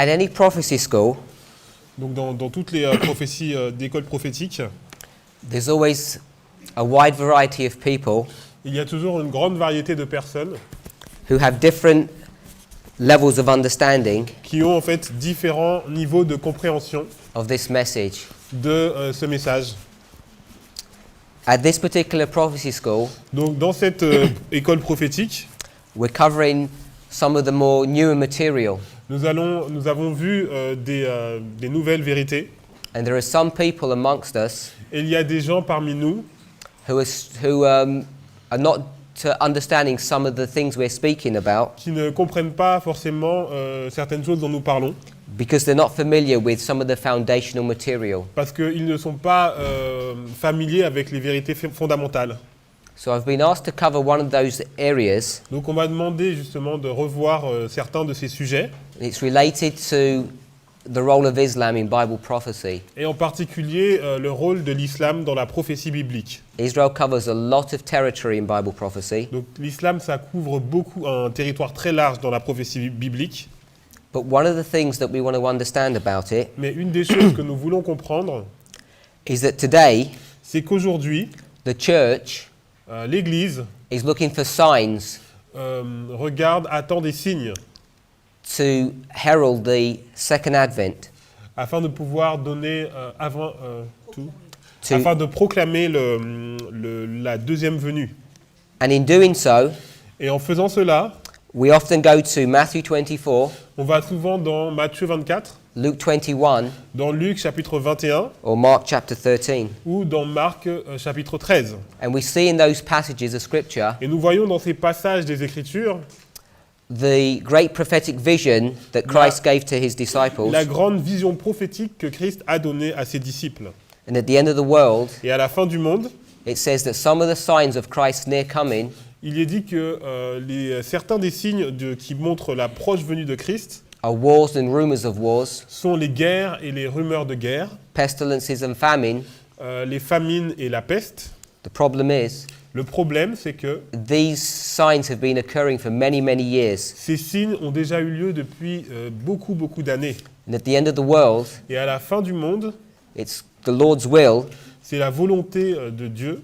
At any prophecy school, Donc dans toutes les prophéties d'école prophétique, there's always a wide variety of people il y a toujours une grande variété de personnes who have different levels of understanding qui ont en fait différents niveaux de compréhension of this message. de ce message. At this particular prophecy school, Donc dans cette école prophétique, we're covering some of the more newer material. nous avons vu des nouvelles vérités. And there are some people amongst us Et il y a des gens parmi nous who are not understanding some of the things we're speaking about qui ne comprennent pas forcément certaines choses dont nous parlons, because they're not familiar with some of the foundational material. parce qu'ils ne sont pas familiers avec les vérités fondamentales. So I've been asked to cover one of those areas. Donc on m'a demandé justement de revoir certains de ces sujets, It's related to the role of Islam in Bible prophecy. et en particulier le rôle de l'islam dans la prophétie biblique. Israel covers a lot of territory in Bible prophecy, Donc l'islam, ça couvre beaucoup un territoire très large dans la prophétie biblique, but one of the things that we want to understand about it mais une des choses que nous voulons comprendre, is that today c'est qu'aujourd'hui, the church l'Église is looking for signs attend des signes to herald the second advent, afin de pouvoir donner to, afin de proclamer la deuxième venue. and in doing so, Et en faisant cela, we often go to Matthew 24, on va souvent dans Matthieu 24, Luke 21, dans Luc chapitre 21 or Mark chapter 13. ou dans Marc chapitre 13. And we see in those passages of scripture Et nous voyons dans ces passages des Écritures the great prophetic vision that Christ gave to his disciples. la grande vision prophétique que Christ a donnée à ses disciples. And at the end of the world, Et à la fin du monde, it says that some of the signs of Christ's near coming il est dit que certains des signes qui montrent la proche venue de Christ are wars and rumors of wars, sont les guerres et les rumeurs de guerre, pestilences and famine. les famines et la peste. The problem is, Le problème, c'est que these signs have been occurring for many, many years. ces signes ont déjà eu lieu depuis beaucoup d'années. And at the end of the world, Et à la fin du monde, it's the Lord's will, c'est la volonté de Dieu.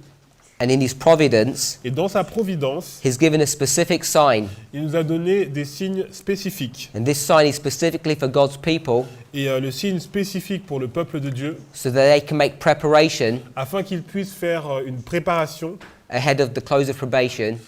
and in his providence, Et dans sa providence, he's given a specific sign. il nous a donné des signes spécifiques. And this sign is specifically for God's people, Et le signe spécifique pour le peuple de Dieu, so that they can make preparation afin qu'ils puissent faire une préparation ahead of the close of probation,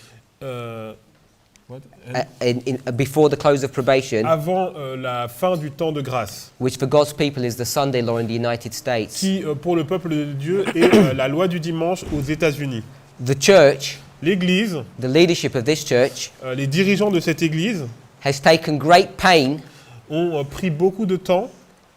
before the close of probation, avant la fin du temps de grâce, which for God's people is the Sunday law in the United States. qui pour le peuple de Dieu est la loi du dimanche aux États-Unis. The church, L'Église, the leadership of this church, les dirigeants de cette Église has taken great pain ont pris beaucoup de temps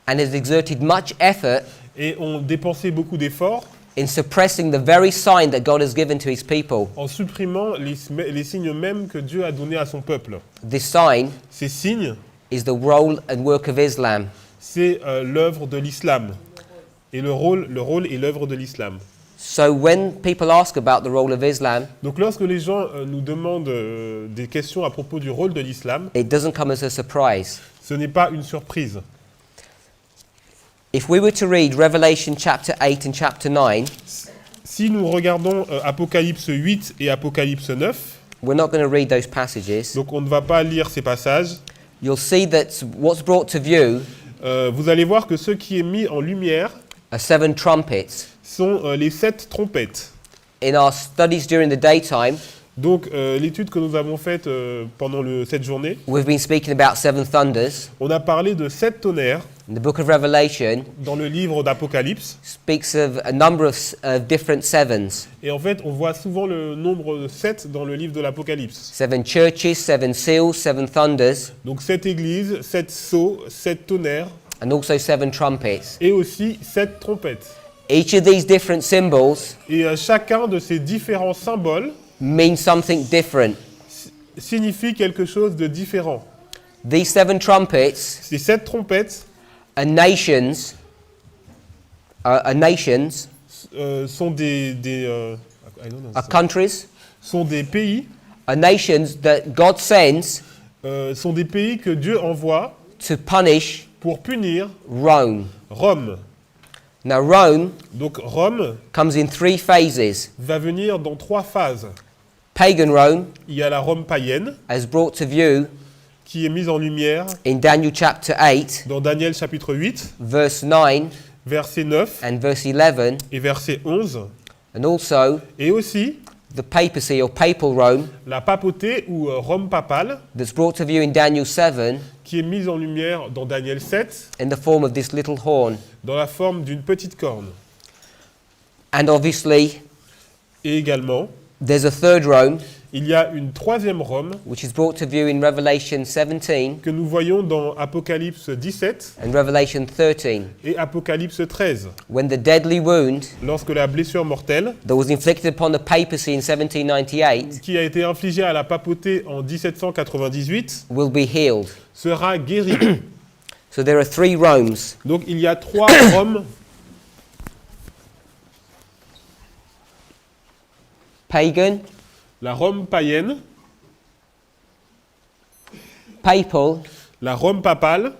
and has exerted much effort et ont dépensé beaucoup d'efforts in suppressing the very sign that God has given to his people. en supprimant les signes mêmes que Dieu a donnés à son peuple. This sign Ces signes, is the role and work of Islam. c'est l'œuvre de l'islam. Et le rôle et l'œuvre de l'islam. So when people ask about the role of Islam, Donc lorsque les gens nous demandent des questions à propos du rôle de l'islam, it doesn't come as a surprise. ce n'est pas une surprise. If we were to read Revelation chapter 8 and chapter 9, Si nous regardons Apocalypse 8 et Apocalypse 9, we're not going to read those passages. donc on ne va pas lire ces passages, You'll see that what's brought to view vous allez voir que ce qui est mis en lumière are 7 trumpets. sont les 7 trompettes. In our studies during the daytime, Donc l'étude que nous avons faite pendant cette journée, we've been speaking about 7 thunders. on a parlé de 7 tonnerres The book of Revelation dans le livre d'Apocalypse. speaks of a number of different sevens. Et en fait, on voit souvent le nombre 7 dans le livre de l'Apocalypse. 7 churches, 7 seals, 7 thunders, Donc 7 églises, 7 sceaux, 7 tonnerres and also 7 trumpets. et aussi 7 trompettes. Each of these different symbols Et chacun de ces différents symboles means something different. signifie quelque chose de différent. These 7 trumpets Ces 7 trompettes are nations, sont are countries, sont des pays, are nations that God sends sont des pays que Dieu envoie to punish pour punir Rome. Rome. Now, Rome Donc Rome comes in 3 phases. va venir dans 3 phases. Pagan Rome, Il y a la Rome païenne as brought to view qui est mise en lumière in Daniel chapter 8, dans Daniel chapitre 8, verse 9 verset 9 and verse 11, et verset 11. and also Et aussi the papacy or papal Rome la papauté ou Rome papale that's brought to view in Daniel 7 qui est mise en lumière dans Daniel 7 in the form of this little horn. dans la forme d'une petite corne. And obviously, Et également, there's a third Rome, il y a une troisième Rome which is brought to view in Revelation 17 que nous voyons dans Apocalypse 17 and Revelation 13, et Apocalypse 13, when the deadly wound lorsque la blessure mortelle that was inflicted upon the papacy in 1798 qui a été infligée à la papauté en 1798 will be healed. sera guérie. So there are 3 Romes. Donc il y a 3 Roms, Pagan, la Rome païenne, papal, la Rome papale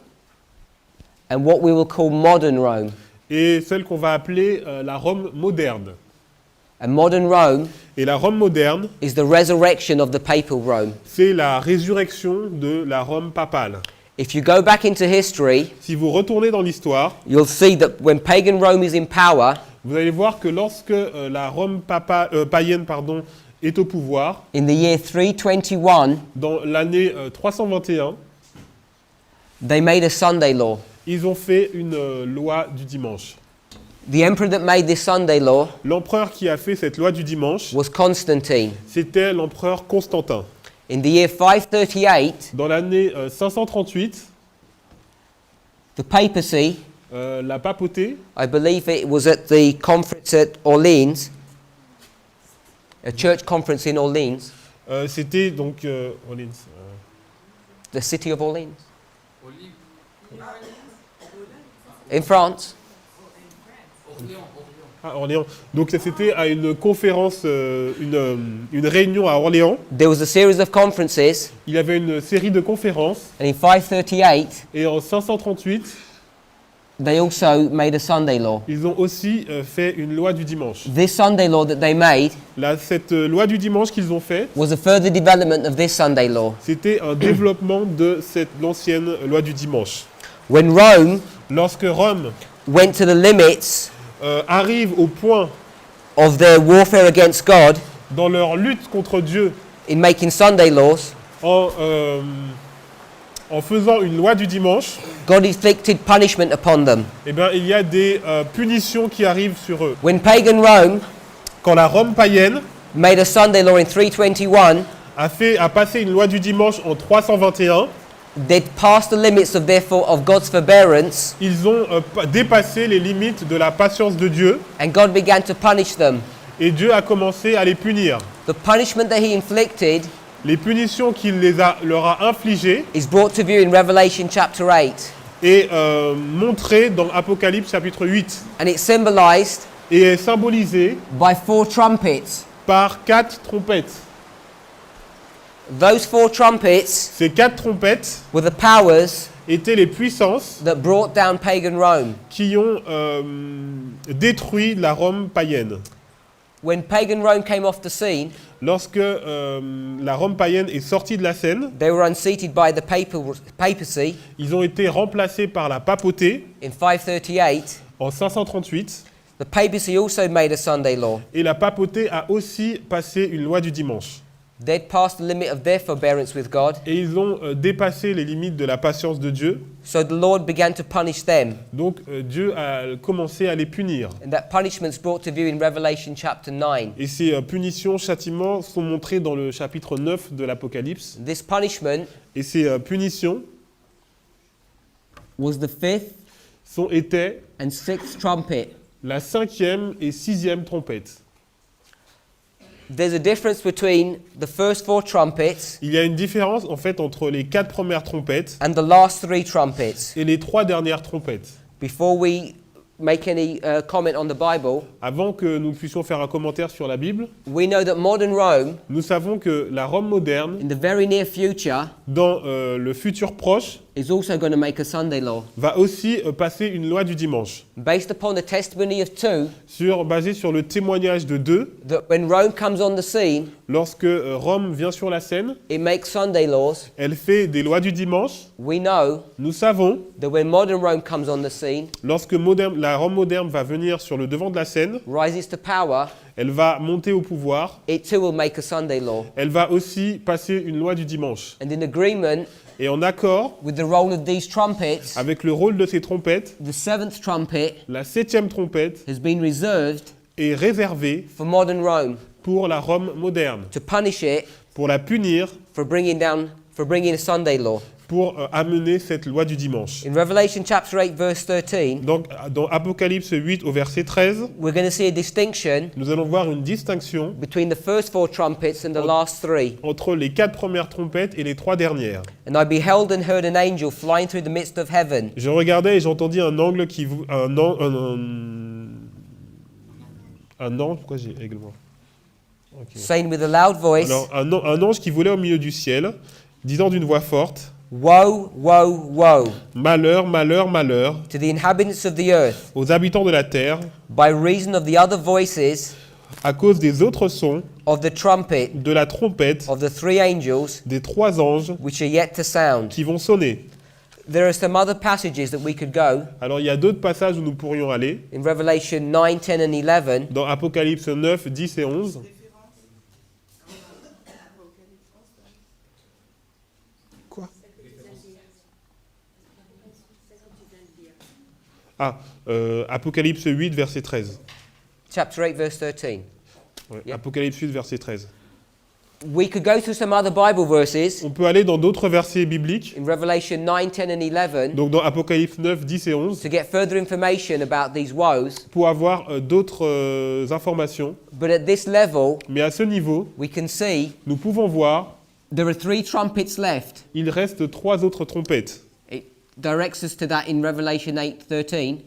and what we will call modern Rome. et celle qu'on va appeler la Rome moderne. And modern Rome Et la Rome moderne, is the resurrection of the papal Rome. c'est la résurrection de la Rome papale. If you go back into history, Si vous retournez dans l'histoire, you'll see that when pagan Rome is in power, vous allez voir que lorsque la Rome païenne est au pouvoir, in the year 321, dans l'année 321, they made a Sunday law. ils ont fait une loi du dimanche. The emperor that made this Sunday law L'empereur qui a fait cette loi du dimanche, was Constantine. c'était l'empereur Constantin. In the year 538, Dans l'année 538, the papacy, la papauté, I believe it was at the conference at Orleans, a church conference in Orleans, c'était donc the city of Orleans, in France. Orléans. Donc c'était à une conférence, une réunion à Orléans. There was a series of conferences, Il y avait une série de conférences and in 538, et en 538, they also made a Sunday law. ils ont aussi fait une loi du dimanche. This Sunday law that they made Cette loi du dimanche qu'ils ont faite, was a further development of this Sunday law. c'était un développement de l'ancienne loi du dimanche. When Rome Lorsque Rome went to the limits arrive au point of their warfare against God dans leur lutte contre Dieu in making Sunday laws, en faisant une loi du dimanche, God inflicted punishment upon them. eh bien, il y a des punitions qui arrivent sur eux. When pagan Rome Quand la Rome païenne made a Sunday law in 321, a passé une loi du dimanche en 321, they'd passed the limits of God's forbearance, ils ont dépassé les limites de la patience de Dieu and God began to punish them. et Dieu a commencé à les punir. The punishment that he inflicted Les punitions qu'il leur a infligées is brought to view in Revelation chapter 8, est montrée dans Apocalypse chapitre 8 and it's symbolized et est symbolisée by 4 trumpets. par 4 trompettes. Those 4 trumpets Ces 4 trompettes were the powers étaient les puissances that brought down pagan Rome. qui ont détruit la Rome païenne. When pagan Rome came off the scene, Lorsque la Rome païenne est sortie de la scène, they were unseated by the papacy ils ont été remplacés par la papauté in 538. en 538 The papacy also made a Sunday law. et la papauté a aussi passé une loi du dimanche. They'd passed the limit of their forbearance with God, Et ils ont dépassé les limites de la patience de Dieu. so the Lord began to punish them. Donc Dieu a commencé à les punir. And that punishment's brought to view in Revelation chapter 9. Et ces punitions, châtiments sont montrés dans le chapitre 9 de l'Apocalypse. This punishment Et ces punitions was the 5th étaient and 6th trumpet. la 5e et 6e trompette. There's a difference between the first 4 trumpets Il y a une différence en fait entre les 4 premières trompettes and the last 3 trumpets. et les 3 dernières trompettes. Before we make any comment on the Bible, Avant que nous puissions faire un commentaire sur la Bible, we know that modern Rome, nous savons que la Rome moderne, in the very near future, dans le futur proche, is also going to make a Sunday law. va aussi passer une loi du dimanche, Based upon the testimony of two, basée sur le témoignage de deux. that when Rome comes on the scene, Lorsque Rome vient sur la scène, it makes Sunday laws. elle fait des lois du dimanche. We know Nous savons, that when modern Rome comes on the scene, lorsque la Rome moderne va venir sur le devant de la scène, rises to power, elle va monter au pouvoir, it too will make a Sunday law. elle va aussi passer une loi du dimanche. And in agreement Et en accord with the role of these trumpets, avec le rôle de ces trompettes, the seventh trumpet la 7e trompette has been reserved est réservée for modern Rome pour la Rome moderne, to punish it pour la punir, for bringing a Sunday law. pour amener cette loi du dimanche. In Revelation chapter 8 verse 13, Donc, dans Apocalypse 8 au verset 13, we're going to see a distinction nous allons voir une distinction between the first four trumpets and the last three. entre les 4 premières trompettes et les 3 dernières. And I beheld and heard an angel flying through the midst of heaven, Je regardais et j'entendis un angle qui un ange, pourquoi j'ai aigle moi? Ok. saying with a loud voice, Alors, un ange qui volait au milieu du ciel, disant d'une voix forte, Woe, woe, woe malheur, malheur, malheur to the inhabitants of the earth, aux habitants de la terre, by reason of the other voices à cause des autres sons, of the trumpet de la trompette, of the three angels des 3 anges which are yet to sound. qui vont sonner. There are some other passages that we could go Alors, il y a d'autres passages où nous pourrions aller, in Revelation 9, 10 and 11, dans Apocalypse 9, 10 et 11. Quoi? Apocalypse 8, verset 13. chapter 8 verse 13. Ouais, Yeah. Apocalypse 8, verset 13. We could go through some other Bible verses On peut aller dans d'autres versets bibliques, in Revelation 9, 10 and 11 donc dans Apocalypse 9, 10 et 11, to get further information about these woes. pour avoir d'autres informations. But at this level, Mais à ce niveau, we can see nous pouvons voir, there are three trumpets left. il reste 3 autres trompettes. It directs us to that in Revelation 8, 13.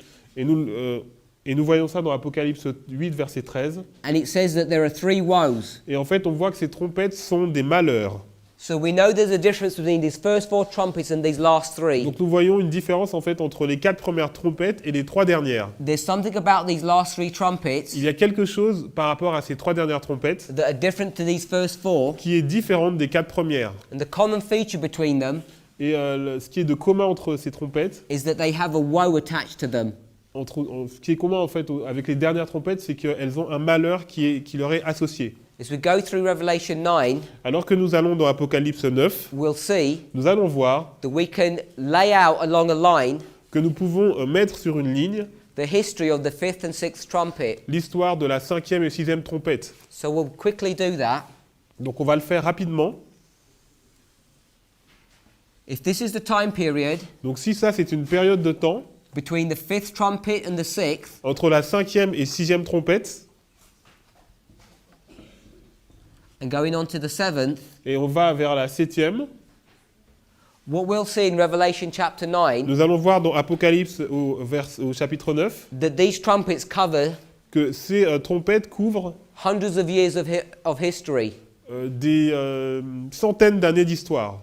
Et nous voyons ça dans Apocalypse 8, verset 13. And it says that there are three woes. Et en fait, on voit que ces trompettes sont des malheurs. So we know there's a difference between these first four trumpets and these last three. Donc nous voyons une différence en fait entre les 4 premières trompettes et les 3 dernières. There's something about these last three trumpets Il y a quelque chose par rapport à ces 3 dernières trompettes that are different to these first four. qui est différente des 4 premières. And the common feature between them Et ce qui est de commun entre ces trompettes, is that they have a woe attached to them. ce qui est commun en fait avec les dernières trompettes, c'est qu'elles ont un malheur qui leur est associé. As we go through Revelation 9, Alors que nous allons dans Apocalypse 9, we'll see nous allons voir that we can lay out along a line que nous pouvons mettre sur une ligne the history of the fifth and sixth trumpet. l'histoire de la 5e et 6e trompette. So we'll quickly do that. Donc on va le faire rapidement. If this is the time period Donc si ça c'est une période de temps between the fifth trumpet and the sixth, entre la 5e et 6e trompette, and going on to the seventh, et on va vers la 7e, what we'll see in Revelation chapter 9, nous allons voir dans Apocalypse au chapitre 9 that these trumpets cover que ces trompettes couvrent hundreds of years of history. des centaines d'années d'histoire.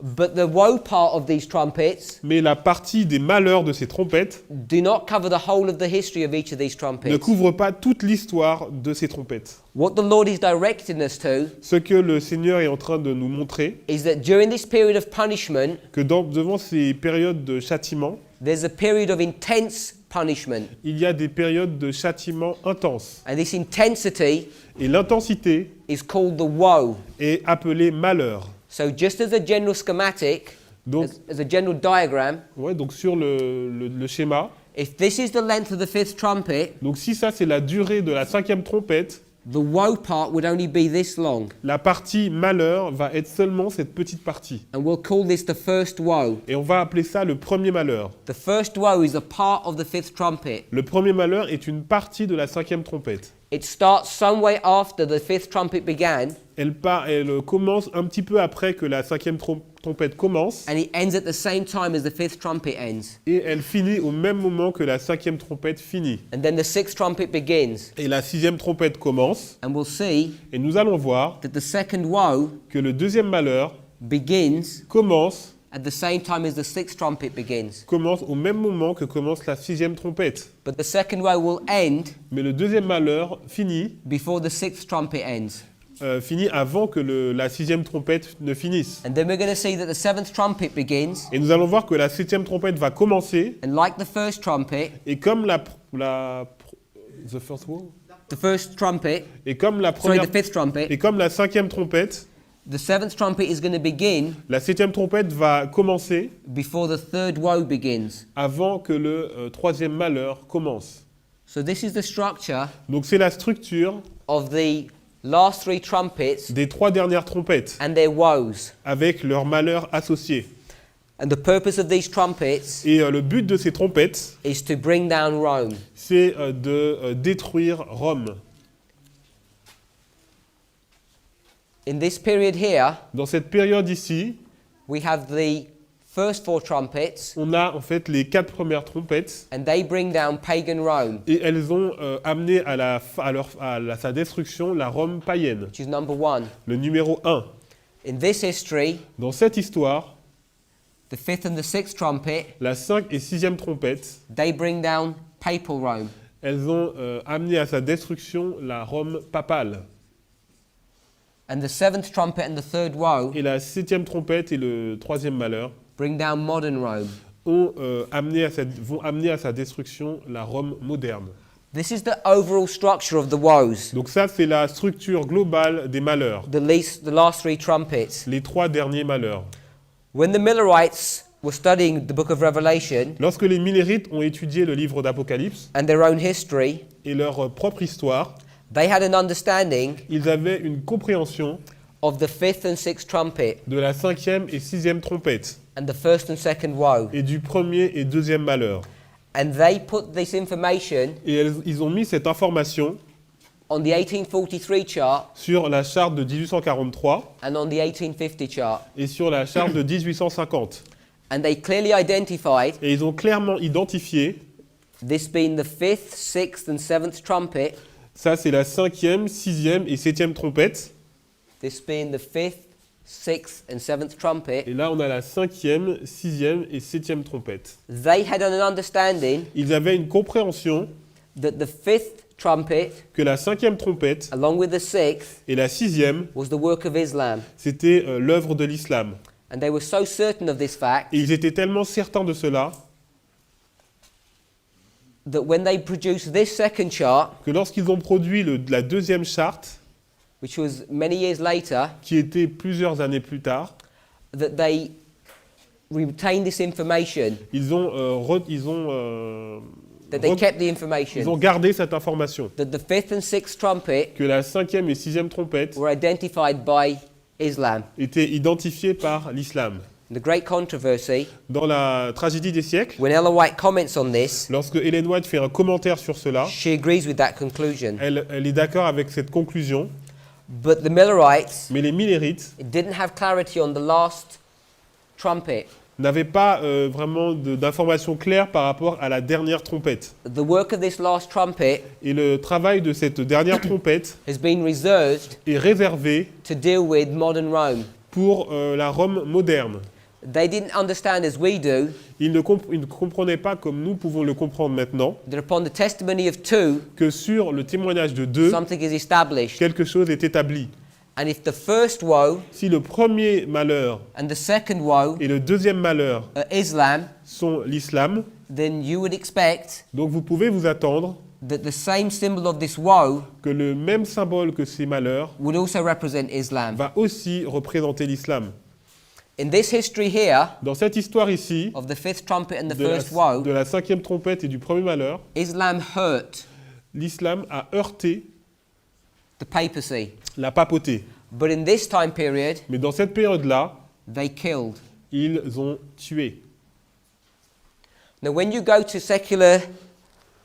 But the woe part of these trumpets Mais la partie des malheurs de ces trompettes do not cover the whole of the history of each of these ne trumpets. couvre pas toute l'histoire de ces trompettes. What the Lord is directing us to Ce que le Seigneur est en train de nous montrer, is that during this period of punishment, que devant ces périodes de châtiment, there's a period of intense punishment. il y a des périodes de châtiment intenses. And this intensity Et l'intensité is called the woe. est appelée malheur. So just as a general schematic, Donc, as a general diagram, donc sur le schéma, if this is the length of the fifth trumpet, donc si ça c'est la durée de la 5e trompette, the woe part would only be this long. la partie malheur va être seulement cette petite partie. And we'll call this the first woe. Et on va appeler ça le premier malheur. The first woe is a part of the fifth trumpet. Le premier malheur est une partie de la 5e trompette. It starts some way after the fifth trumpet began, Elle commence un petit peu après que la 5e trompette commence, and it ends at the same time as the fifth trumpet ends. et elle finit au même moment que la 5e trompette finit. And then the sixth trumpet begins. Et la 6e trompette commence, And we'll see et nous allons voir that the second woe que le deuxième malheur begins commence at the same time as the sixth trumpet begins. commence au même moment que commence la 6e trompette. But the second woe will end Mais le deuxième malheur finit, before the sixth trumpet ends. finit avant que la 6e trompette ne finisse. And then we're going to see that the seventh trumpet begins, Et nous allons voir que la 7e trompette va commencer, and like the first trumpet, et comme the first one? the first trumpet, Et comme la sorry, première, the fifth trumpet, et comme la 5e trompette, the seventh trumpet is going to begin la 7e trompette va commencer before the third woe begins. avant que le 3e malheur commence. So this is the structure Donc c'est la structure of the last three trumpets des 3 dernières trompettes, and their woes. avec leurs malheurs associés. And the purpose of these trumpets Et le but de ces trompettes, is to bring down Rome. c'est de détruire Rome. In this period here, Dans cette période ici, we have the first four trumpets, on a en fait les 4 premières trompettes, and they bring down pagan Rome, et elles ont amené à sa destruction la Rome païenne, which is number one. le numéro 1. In this history, Dans cette histoire, the fifth and the sixth trumpet, la 5 et 6e trompette, they bring down papal Rome. elles ont amené à sa destruction la Rome papale. And the seventh trumpet and the third woe Et la 7e trompette et le 3e malheur bring down modern Rome. vont amener à sa destruction la Rome moderne. This is the overall structure of the woes, Donc ça, c'est la structure globale des malheurs, the last three trumpets. les 3 derniers malheurs. When the Millerites were studying the book of Revelation Lorsque les Millérites ont étudié le livre d'Apocalypse and their own history, et leur propre histoire, they had an understanding ils avaient une compréhension of the fifth and sixth trumpet de la 5e et 6e trompette and the first and second woe. et du 1er et 2e malheur. And they put this information Et ils ont mis cette information on the 1843 chart sur la charte de 1843 and on the 1850 chart. et sur la charte de 1850. And they clearly identified Et ils ont clairement identifié, this being the fifth, sixth, and seventh trumpet, ça c'est la 5e, 6e et 7e trompette. this being the fifth, sixth, and seventh trumpet. Et là on a la 5e, 6e et 7e trompette. They had an understanding Ils avaient une compréhension that the fifth trumpet, que la 5e trompette along with the sixth, et la 6e, was the work of Islam. c'était l'œuvre de l'islam. And they were so certain of this fact Et ils étaient tellement certains de cela that when they produced this second chart, que lorsqu'ils ont produit la 2e charte, which was many years later, qui était plusieurs années plus tard, that they retained this information, ils ont that they kept the information, gardé cette information, that the fifth and sixth trumpet que la 5e et 6e trompette were identified by Islam. étaient identifiées par l'islam. The great controversy, Dans la tragédie des siècles, when Ellen White comments on this, lorsque Ellen White fait un commentaire sur cela, she agrees with that conclusion. elle est d'accord avec cette conclusion, But the Millerites mais les Millérites didn't have clarity on the last trumpet. n'avaient pas vraiment d'informations claires par rapport à la dernière trompette. The work of this last trumpet Et le travail de cette dernière trompette has been reserved est réservé to deal with modern Rome. pour la Rome moderne. They didn't understand as we do Ils ne comprenaient pas, comme nous pouvons le comprendre maintenant, that upon the testimony of two, que sur le témoignage de deux, something is established. quelque chose est établi. And if the first woe Si le premier malheur and the second woe et le deuxième malheur are Islam, sont l'islam, then you would expect donc vous pouvez vous attendre that the same symbol of this woe que le même symbole que ces malheurs would also represent Islam. va aussi représenter l'islam. In this history here Dans cette histoire ici, of the fifth trumpet and the de first woe, la 5e trompette et du premier malheur, Islam hurt l'islam a heurté the papacy. la papauté. But in this time period, Mais dans cette période-là, they killed. ils ont tué. Now, when you go to secular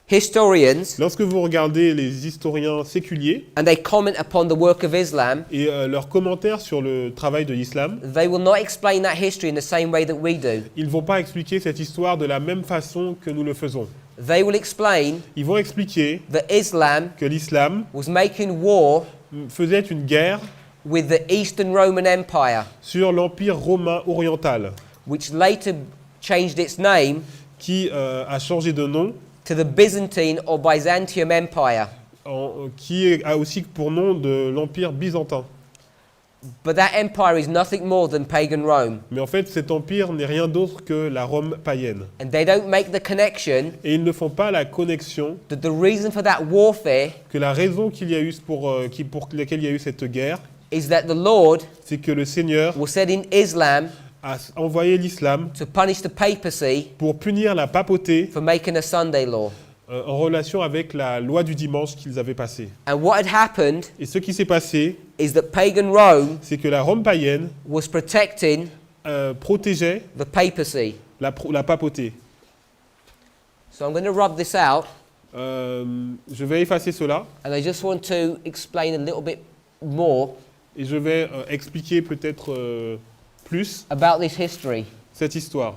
historians Lorsque vous regardez les historiens séculiers and they comment upon the work of Islam, et leurs commentaires sur le travail de l'islam, they will not explain that history in the same way that we do. ils ne vont pas expliquer cette histoire de la même façon que nous le faisons. They will explain Ils vont expliquer that Islam que l'islam was making war faisait une guerre with the Eastern Roman Empire, sur l'Empire romain oriental, which later changed its name qui a changé de nom, to the Byzantine or Byzantium Empire. a aussi pour nom de l'Empire byzantin. But that empire is nothing more than pagan Rome. Mais en fait, cet empire n'est rien d'autre que la Rome païenne. And they don't make the connection Et ils ne font pas la connexion that the reason for that warfare que la raison qu'il y a eu pour laquelle il y a eu cette guerre, is that the Lord c'est que le Seigneur was set in Islam a envoyé l'islam to punish the papacy pour punir la papauté for making a Sunday law. en relation avec la loi du dimanche qu'ils avaient passée. And what had happened Et ce qui s'est passé, is that pagan Rome c'est que la Rome païenne was protecting protégeait the papacy. la papauté. So I'm going to rub this out, Je vais effacer cela and I just want to explain a little bit more et je vais expliquer peut-être plus about this history. cette histoire.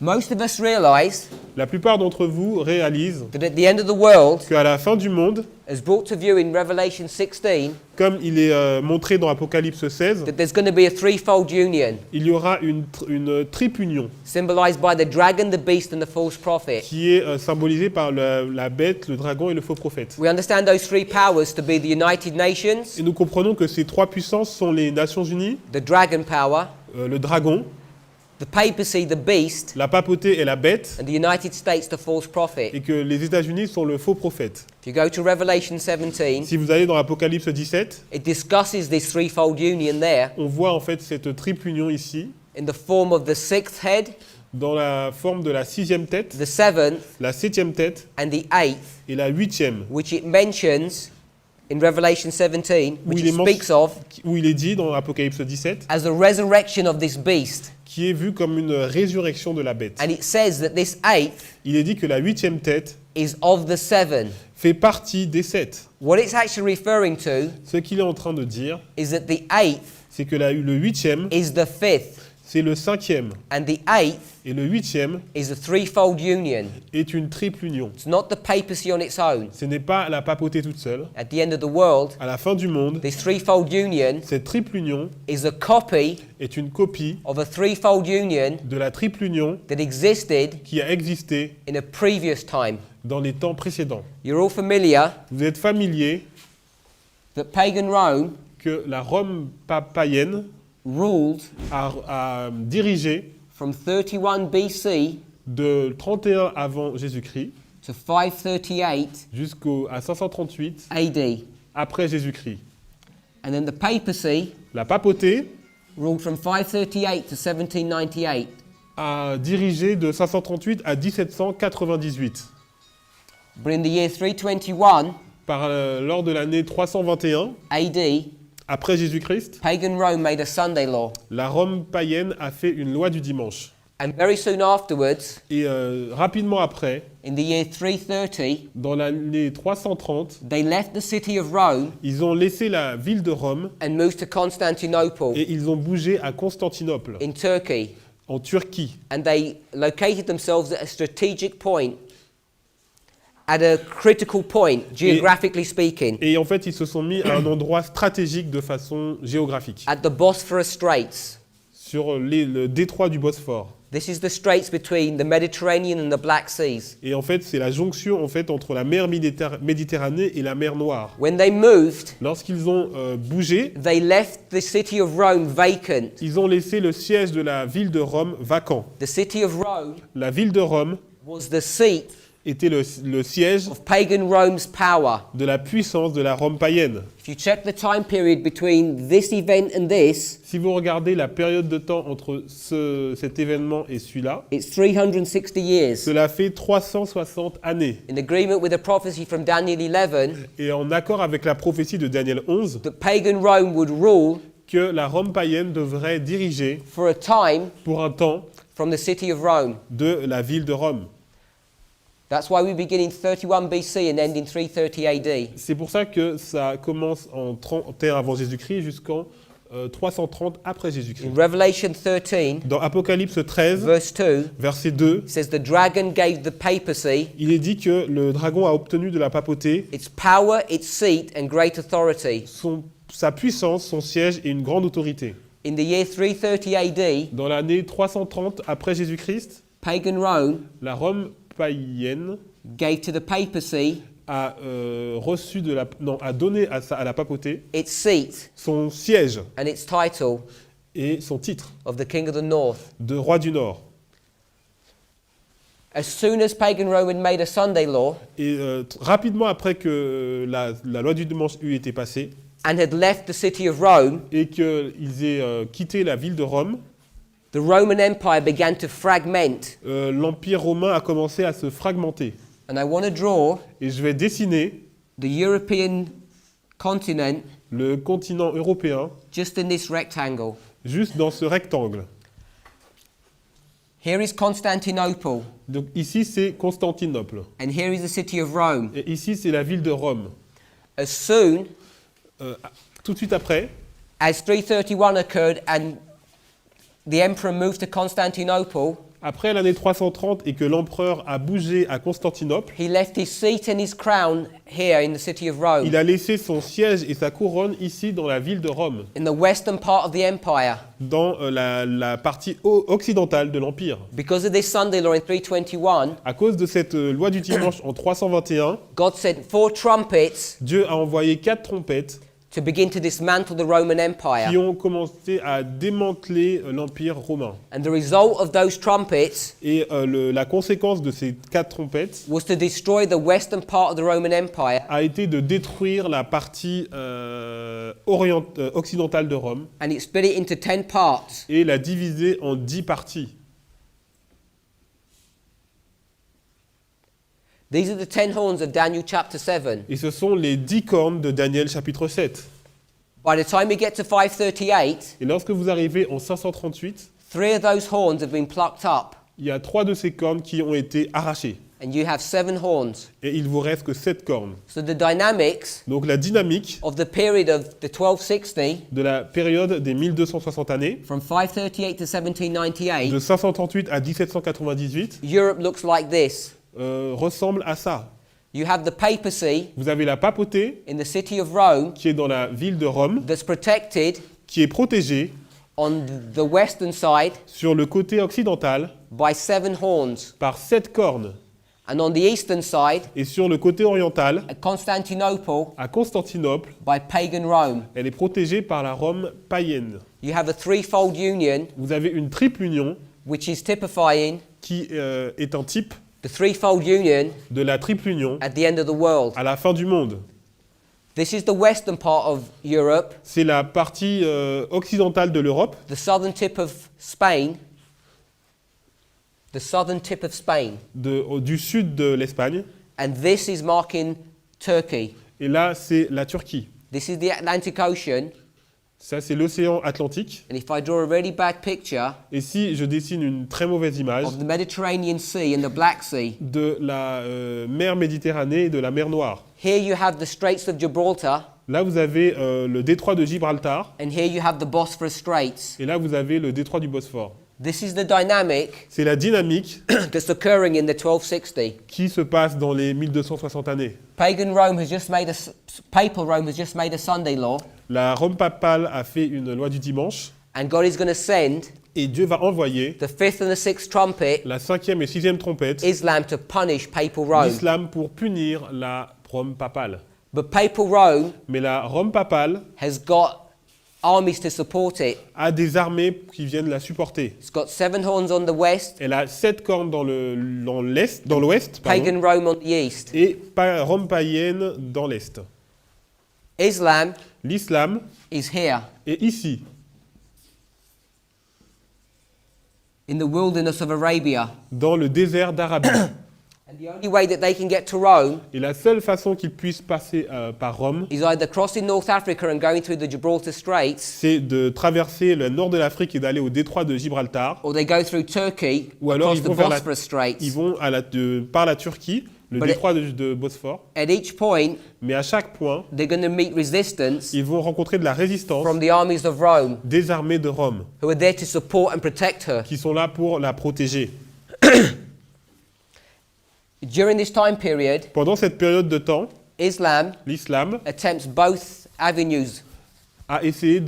Most of us realize La plupart d'entre vous réalisent that at the end of the world, qu'à la fin du monde, as brought to view in Revelation 16, comme il est montré dans Apocalypse 16, that there's going to be a threefold union, il y aura une triple union symbolized by the dragon, the beast, and the false prophet. qui est symbolisée par la bête, le dragon et le faux prophète. We understand those three powers to be the United Nations, Et nous comprenons que ces trois puissances sont les Nations Unies, the dragon power, le dragon, the papacy, the beast, la papauté et la bête, and the United States, the false prophet. et que les États-Unis sont le faux prophète. If you go to Revelation 17, Si vous allez dans Apocalypse 17, it discusses this threefold union there on voit en fait cette triple union ici, in the form of the sixth head, dans la forme de la sixième tête, the seventh, la septième tête and the eighth, et la huitième, which it mentions in Revelation 17, which il it est speaks of où il est dit dans Apocalypse 17, as the resurrection of this beast. qui est vu comme une résurrection de la bête. And it says that this eighth Il est dit que la huitième tête is of the seven. fait partie des sept. What it's actually referring to Ce qu'il est en train de dire, is that the eighth c'est que le huitième, is the fifth, c'est le cinquième, and the eighth et le huitième is a threefold union. est une triple union. It's not the papacy on its own. Ce n'est pas la papauté toute seule. At the end of the world, À la fin du monde, this threefold union cette triple union is a copy est une copie of a threefold union de la triple union that existed qui a existé in a previous time. dans les temps précédents. You're all familiar Vous êtes familier that pagan Rome que la Rome païenne ruled a dirigé from 31 BC de 31 avant Jésus-Christ to 538 à 538 AD. après Jésus-Christ. And then the papacy La papauté ruled from 538 to 1798. a dirigé de 538 à 1798. But in the year 321 Lors de l'année 321 AD, après Jésus-Christ, pagan Rome made a Sunday law. la Rome païenne a fait une loi du dimanche. And very soon afterwards, Et rapidement après, in the year 330, dans l'année 330, they left the city of Rome ils ont laissé la ville de Rome and moved to Constantinople et ils ont bougé à Constantinople, in Turkey. en Turquie. And they located themselves at a strategic point, at a critical point, geographically speaking, Et en fait, ils se sont mis à un endroit stratégique de façon géographique, at the Bosphorus Straits. sur le détroit du Bosphore. This is the straits between the Mediterranean and the Black Seas. Et en fait, c'est la jonction en fait, entre la mer Méditerranée et la mer Noire. When they moved, Lorsqu'ils ont bougé, they left the city of Rome vacant. ils ont laissé le siège de la ville de Rome vacant. The city of Rome La ville de Rome was the seat était le siège of pagan Rome's power. de la puissance de la Rome païenne. If you check the time period between this event and this, Si vous regardez la période de temps entre cet événement et celui-là, it's 360 years. cela fait 360 années. In agreement with a prophecy from Daniel 11, Et en accord avec la prophétie de Daniel 11, that pagan Rome would rule que la Rome païenne devrait diriger for a time pour un temps from the city of Rome. de la ville de Rome. That's why we begin in 31 BC and end in 330 AD. C'est pour ça que ça commence en 31 avant Jésus-Christ jusqu'en 330 après Jésus-Christ. In Revelation 13, Dans Apocalypse 13, verse 2, verset 2, it says the dragon gave the papacy il est dit que le dragon a obtenu de la papauté its power, its seat, and great authority. sa puissance, son siège et une grande autorité. In the year 330 AD, Dans l'année 330 après Jésus-Christ, pagan Rome la Rome païenne gave to the papacy a reçu a donné à la papauté its seat son siège and its title et son titre of the King of the North. de roi du Nord. As soon as pagan Rome had made a Sunday law Et rapidement après que la loi du dimanche eut été passée and had left the city of Rome, et qu'ils aient quitté la ville de Rome, the Roman Empire began to fragment. l'Empire romain a commencé à se fragmenter. And I want to draw Et je vais dessiner the European continent le continent européen just in this rectangle. juste dans ce rectangle. Here is Constantinople, Donc ici, c'est Constantinople. and here is the city of Rome. Et ici, c'est la ville de Rome. As soon Tout de suite après, as 331 occurred and the emperor moved to Constantinople, après l'année 330 et que l'empereur a bougé à Constantinople, he left his seat and his crown here in the city of Rome, il a laissé son siège et sa couronne ici dans la ville de Rome, in the western part of the empire. dans la partie occidentale de l'Empire. Because of this Sunday law in 321, À cause de cette loi du dimanche en 321, God sent 4 trumpets Dieu a envoyé 4 trompettes to begin to dismantle the Roman qui Empire. ont commencé à démanteler l'Empire romain. And the result of those trumpets Et la conséquence de ces 4 trompettes was to destroy the western part of the Roman Empire a été de détruire la partie occidentale de Rome and it split it into 10 parts. et la diviser en 10 parties. These are the 10 horns of Daniel chapter 7. Et ce sont les 10 cornes de Daniel chapitre 7. By the time we get to 538, Et lorsque vous arrivez en 538, 3 of those horns have been plucked up, il y a 3 de ces cornes qui ont été arrachées. and you have 7 horns. Et il vous reste que 7 cornes. So the dynamics Donc la dynamique of the period of the 1260, de la période des 1260 années, from 538 to de 1798, 538 à 1798, Europe looks like this. ressemble à ça. You have the papacy Vous avez la papauté in the city of Rome qui est dans la ville de Rome, that's protected qui est protégée on the western side sur le côté occidental by 7 horns, par 7 cornes. and on the eastern side Et sur le côté oriental, at Constantinople à Constantinople, by pagan Rome. elle est protégée par la Rome païenne. You have a threefold union Vous avez une triple union which is typifying qui est un type the threefold union de la triple union at the end of the world. à la fin du monde. This is the western part of Europe, C'est la partie occidentale de l'Europe, the southern tip of Spain, the southern tip of Spain, du sud de l'Espagne. and this is marking Turkey. Et là, c'est la Turquie. This is the Atlantic Ocean, Ça, c'est l'océan Atlantique. and if I draw a really bad picture Et si je dessine une très mauvaise image of the Mediterranean Sea and the Black Sea, de la mer Méditerranée et de la mer Noire, here you have the Straits of Gibraltar, là, vous avez le détroit de Gibraltar. and here you have the Bosphorus Straits. Et là, vous avez le détroit du Bosphore. This is the dynamic C'est la dynamique that's occurring in the 1260. qui se passe dans les 1260 années. Papal Rome has just made a Sunday law, La Rome papale a fait une loi du dimanche and God is going to send et Dieu va envoyer the 5th and the 6th trumpet, la 5e et 6e trompette, Islam, to punish Papal Rome. l'islam pour punir la Rome papale. But Papal Rome Mais la Rome papale has got armies to support it. a des armées qui viennent la supporter. It's got 7 horns on the west, Elle a 7 cornes dans l'ouest, pagan Rome on the east. et Rome païenne dans l'est. Islam L'islam is here est ici, in the wilderness of Arabia. dans le désert d'Arabie. And the only way that they can get to Rome Et la seule façon qu'ils puissent passer par Rome, is either crossing North Africa and going through the Gibraltar Straits, c'est de traverser le nord de l'Afrique et d'aller au détroit de Gibraltar, or they go through Turkey ou alors across ils the vont, Bosphorus Straits. ils vont par la Turquie, le But détroit de Bosphore, At each point, mais à chaque point, they're going to meet resistance ils vont rencontrer de la résistance from the armies of Rome, des armées de Rome, who are there to support and protect her. qui sont là pour la protéger. During this time period, Pendant cette période de temps, Islam l'islam attempts both avenues. a essayé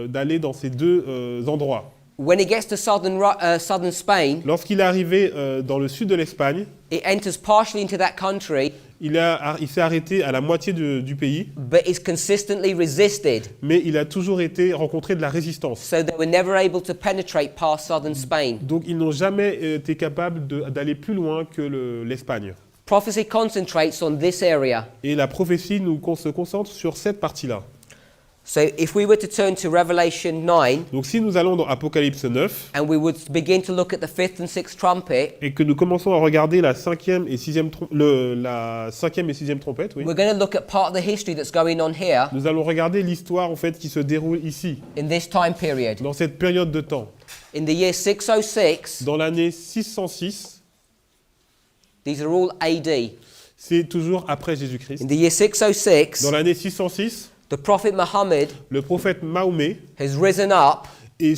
d'aller dans ces deux endroits. When he gets to southern Spain, Lorsqu'il est arrivé dans le sud de l'Espagne, he enters partially into that country, il s'est arrêté à la moitié du pays, but is consistently resisted. mais il a toujours rencontré de la résistance. So they were never able to penetrate past southern Spain. Donc ils n'ont jamais été capables d'aller plus loin que l'Espagne. Prophecy concentrates on this area. Et la prophétie se concentre sur cette partie-là. So if we were to turn to Revelation 9, Donc si nous allons dans Apocalypse 9, and we would begin to look at the fifth and sixth trumpet, et que nous commençons à regarder la cinquième et sixième trompette, oui, we're going to look at part of the history that's going on here nous allons regarder l'histoire en fait qui se déroule ici, in this time period. dans cette période de temps. In the year 606, Dans l'année 606, these are all AD. c'est toujours après Jésus-Christ. In the year 606, Dans l'année 606, the prophet Muhammad le prophète Mahomet has risen up est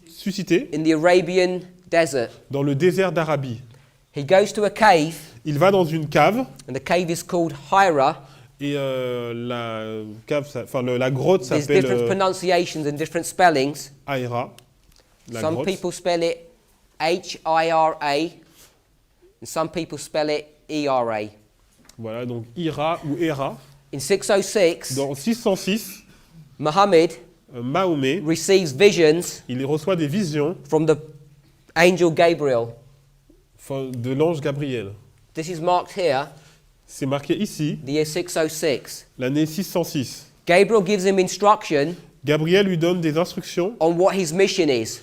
suscité in the Arabian desert. dans le désert d'Arabie. He goes to a cave, Il va dans une cave, and the cave is called Hira. et la grotte There's different s'appelle pronunciations and different spellings. Aïra. La Some grotte. people spell it Hira, and some people spell it Era. Voilà, donc Ira ou Héra. In 606, Dans 606, Muhammad Mahomet, receives visions il reçoit des visions from the angel Gabriel. de l'ange Gabriel. This is marked here, C'est marqué ici, the year 606. l'année 606. Gabriel gives him instruction Gabriel lui donne des instructions on what his mission is.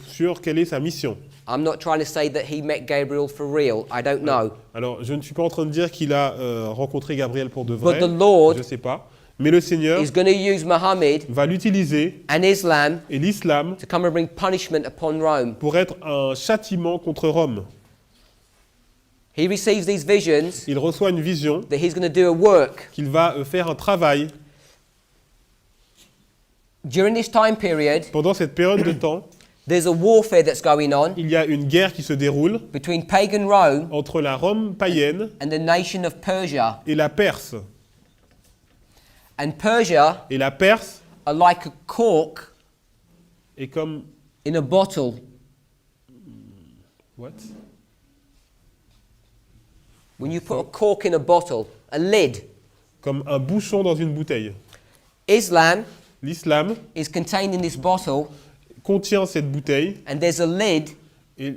sur quelle est sa mission. I'm not trying to say that he met Gabriel for real. I don't know. Alors, je ne suis pas en train de dire qu'il a rencontré Gabriel pour de vrai, But the Lord je ne sais pas. Mais le Seigneur is going to use Muhammad va l'utiliser, and Islam et l'islam, to come and bring punishment upon Rome. pour être un châtiment contre Rome. He receives these visions Il reçoit une vision that he's going to do a work. qu'il va faire un travail During this time period, pendant cette période de temps. there's a warfare that's going on Il y a une guerre qui se déroule between pagan Rome entre la Rome païenne and the nation of Persia. et la Perse. And Persia Et la Perse are like a cork est comme... in a bottle. What? When you put a cork in a bottle, a lid. Comme un bouchon dans une bouteille. Islam L'islam is contained in this bottle, contient cette bouteille and there's a lid, et...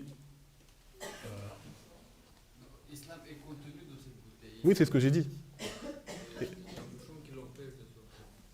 Oui, c'est ce que j'ai dit.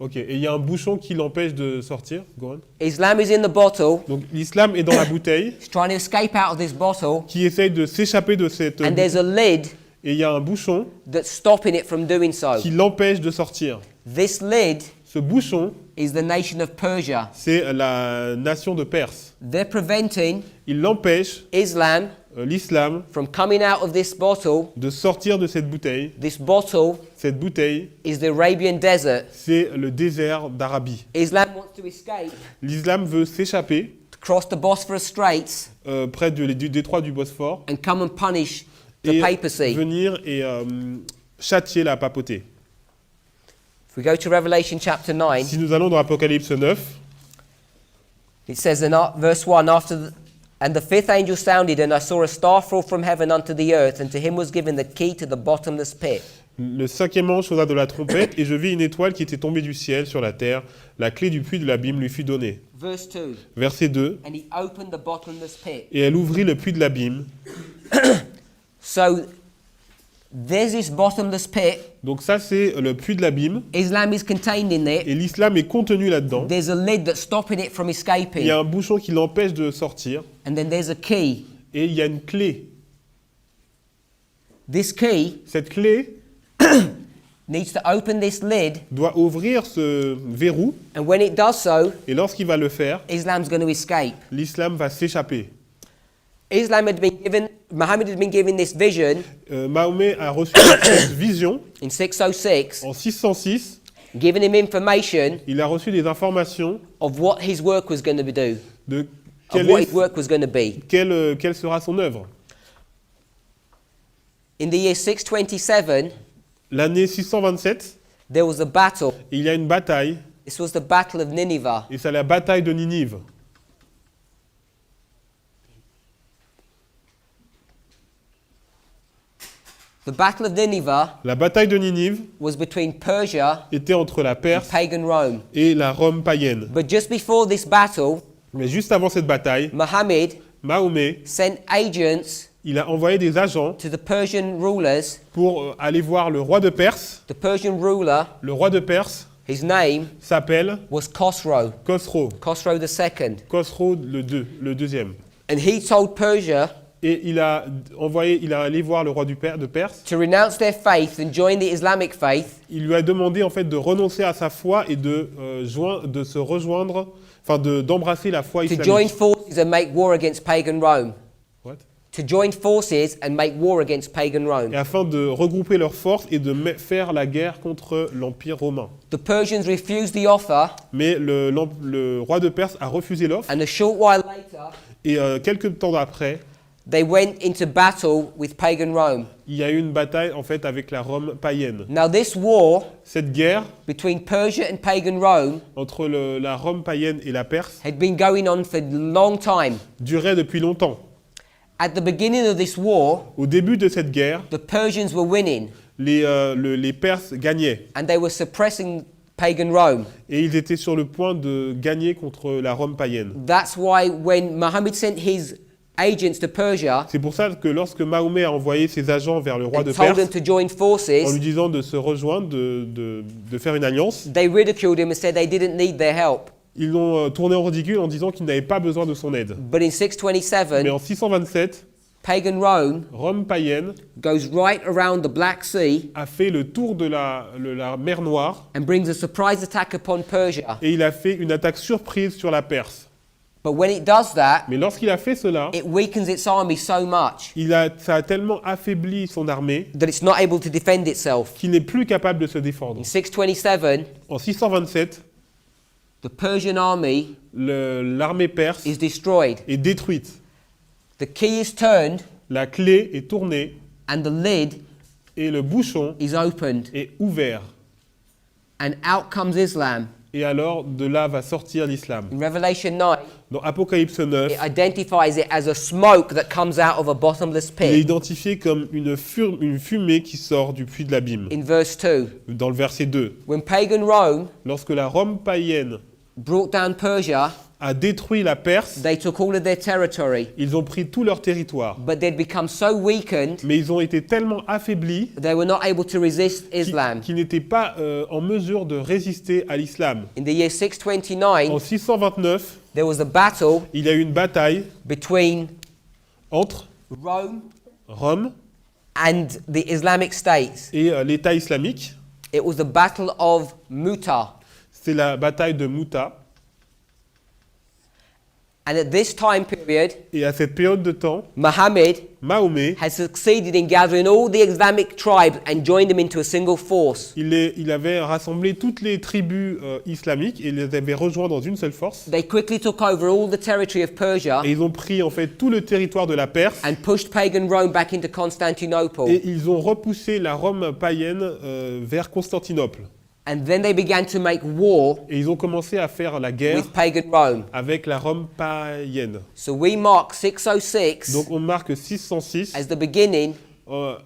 Ok, et il y a un bouchon qui l'empêche de sortir. Go on. Islam is in the bottle. Donc l'islam est dans la bouteille, He's trying to escape out of this bottle, qui essaye de s'échapper de cette and there's a lid et il y a un bouchon that's stopping it from doing so. qui l'empêche de sortir. This lid Ce bouchon, is the nation of Persia. c'est la nation de Perse. They're preventing Il l'empêche, Islam l'islam, from coming out of this bottle. de sortir de cette bouteille. This bottle Cette bouteille, is the Arabian desert. c'est le désert d'Arabie. Islam wants to escape, L'islam veut s'échapper to cross the Bosphorus Straits près du détroit du Bosphore and come and punish the et papacy. venir et châtier la papauté. If we go to Revelation chapter 9, Si nous allons dans Apocalypse 9, it says in verse 1, and the fifth angel sounded, and I saw a star fall from heaven unto the earth, and to him was given the key to the bottomless pit. le cinquième ange sonna de la trompette, et je vis une étoile qui était tombée du ciel sur la terre. La clé du puits de l'abîme lui fut donnée. Verse 2, Verset 2. and he opened the bottomless pit. Et elle ouvrit le puits de l'abîme. So there's this bottomless pit. Donc ça, c'est le puits de l'abîme. Islam is contained in it. Et l'islam est contenu là-dedans. There's a lid that's stopping it from Il escaping. y a un bouchon qui l'empêche de sortir. And then there's a key. Et il y a une clé. This key Cette clé needs to open this lid, doit ouvrir ce verrou. and when it does so, Et lorsqu'il va le faire, Islam's going to escape. l'islam va s'échapper. Muhammad had been given this vision Mahomet a reçu cette vision in 606, en 606. giving him information Il a reçu des informations of what his work was going to do, de of quelle, what his work was going to be. quelle sera son œuvre. In the year 627, L'année 627, there was a battle. Et il y a une bataille, This was the Battle of Nineveh. et c'est la bataille de Ninive. The Battle of Nineveh La bataille de Ninive was between Persia était entre la and Perse pagan Rome. et la Rome païenne. But just before this battle, Mais juste avant cette bataille, Muhammad Mahomet, sent agents il a envoyé des agents to the Persian rulers. pour aller voir le roi de Perse. The Persian ruler, Le roi de Perse his name s'appelle was Khosrow, Khosrow. Khosrow II. Khosrow le deuxième. And he told Persia Et il a allé voir le roi de Perse. to renounce their faith and join the Islamic faith, Il lui a demandé en fait de renoncer à sa foi et de se rejoindre, enfin d'embrasser la foi to join islamique. forces and make war against pagan Rome. What? To join forces and make war against pagan Rome. Et afin de regrouper leurs forces et de faire la guerre contre l'Empire romain. The Persians refused the offer, Mais le roi de Perse a refusé l'offre and a short while later, et quelques temps après, they went into battle with pagan Rome. il y a eu une bataille en fait avec la Rome païenne. Now, this war Cette guerre between Persia and pagan Rome entre la Rome païenne et la Perse had been going on for a long time. durait depuis longtemps. At the beginning of this war, Au début de cette guerre, the Persians were winning, les Perses gagnaient and they were suppressing pagan Rome. et ils étaient sur le point de gagner contre la Rome païenne. That's why when Muhammad sent his agents to Persia C'est pour ça que lorsque Mahomet a envoyé ses agents vers le roi de and told them Perse to join en forces, lui disant de se rejoindre, de faire une alliance, they ridiculed him and said they didn't need their help. ils l'ont tourné en ridicule en disant qu'ils n'avaient pas besoin de son aide. But in 627, Mais en 627, pagan Rome Rome païenne goes right around the Black Sea a fait le tour de la mer Noire and brings a surprise attack upon Persia. et il a fait une attaque surprise sur la Perse. But when it does that, Mais lorsqu'il a fait cela, it weakens its army so much ça a tellement affaibli son armée that it's not able to defend itself. qu'il n'est plus capable de se défendre. In 627, En 627, the Persian army l'armée perse is destroyed. est détruite. The key is turned La clé est tournée and the lid et le bouchon is opened, est ouvert. and out comes Islam. Et alors, de là va sortir l'islam. In Revelation 9, Dans Apocalypse 9, it identifies it as a smoke that comes out of a bottomless il est pit. identifié comme une fumée qui sort du puits de l'abîme. In verse 2, Dans le verset 2, when pagan Rome lorsque la Rome païenne brought down Persia, a détruit la Perse, they took all of their territory. ils ont pris tout leur territoire. But they'd become so weakened, Mais ils ont été tellement affaiblis they were not able to resist Islam. qu'ils n'étaient pas en mesure de résister à l'islam. In the year En 629, 629, there was a battle il y a eu une bataille between entre Rome Rome and the Islamic states. et l'État islamique. It was the Battle of Mu'tah. C'est la bataille de Mouta. And at this time period, Et à cette période de temps, Muhammad Mahomet, had succeeded in gathering all the Islamic tribes and joined them into a single force. il avait rassemblé toutes les tribus islamiques et les avait rejoints dans une seule force. They quickly took over all the territory of Persia Et ils ont pris en fait tout le territoire de la Perse and pushed pagan Rome back into Constantinople. et ils ont repoussé la Rome païenne vers Constantinople. And then they began to make war Et ils ont commencé à faire la guerre with pagan Rome. avec la Rome païenne. So we mark 606 Donc on marque 606 as the beginning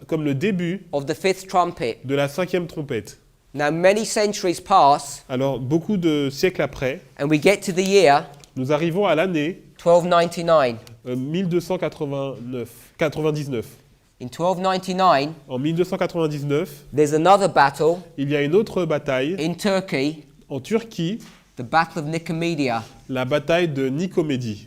comme le début of the fifth trumpet. de la 5e trompette. Now many centuries pass Alors beaucoup de siècles après, and we get to the year nous arrivons à l'année 1299. 1299. In 1299, En 1299, there's another battle il y a une autre bataille in Turkey, en Turquie, the Battle of Nicomedia. la bataille de Nicomédie.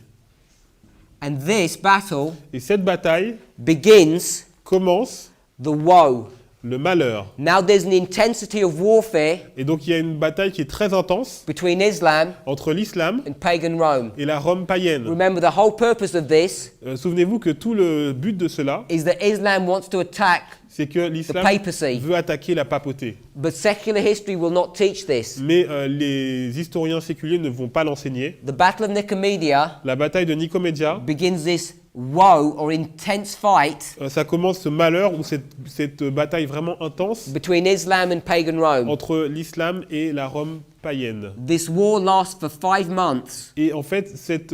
And this battle Et cette bataille begins commence the woe. le malheur. Now there's an intensity of warfare Et donc il y a une bataille qui est très intense between Islam entre l'islam and pagan Rome. et la Rome païenne. Remember, the whole purpose of this Souvenez-vous que tout le but de cela, is that Islam wants to attack, c'est que l'islam papacy. veut attaquer la papauté. but secular history will not teach this. Mais les historiens séculiers ne vont pas l'enseigner. The Battle of Nicomedia La bataille de Nicomédia begins this woe or intense fight Ça commence ce malheur ou cette bataille vraiment intense between Islam and pagan Rome. entre l'islam et la Rome païenne. This war lasts for 5 months. Et en fait, cette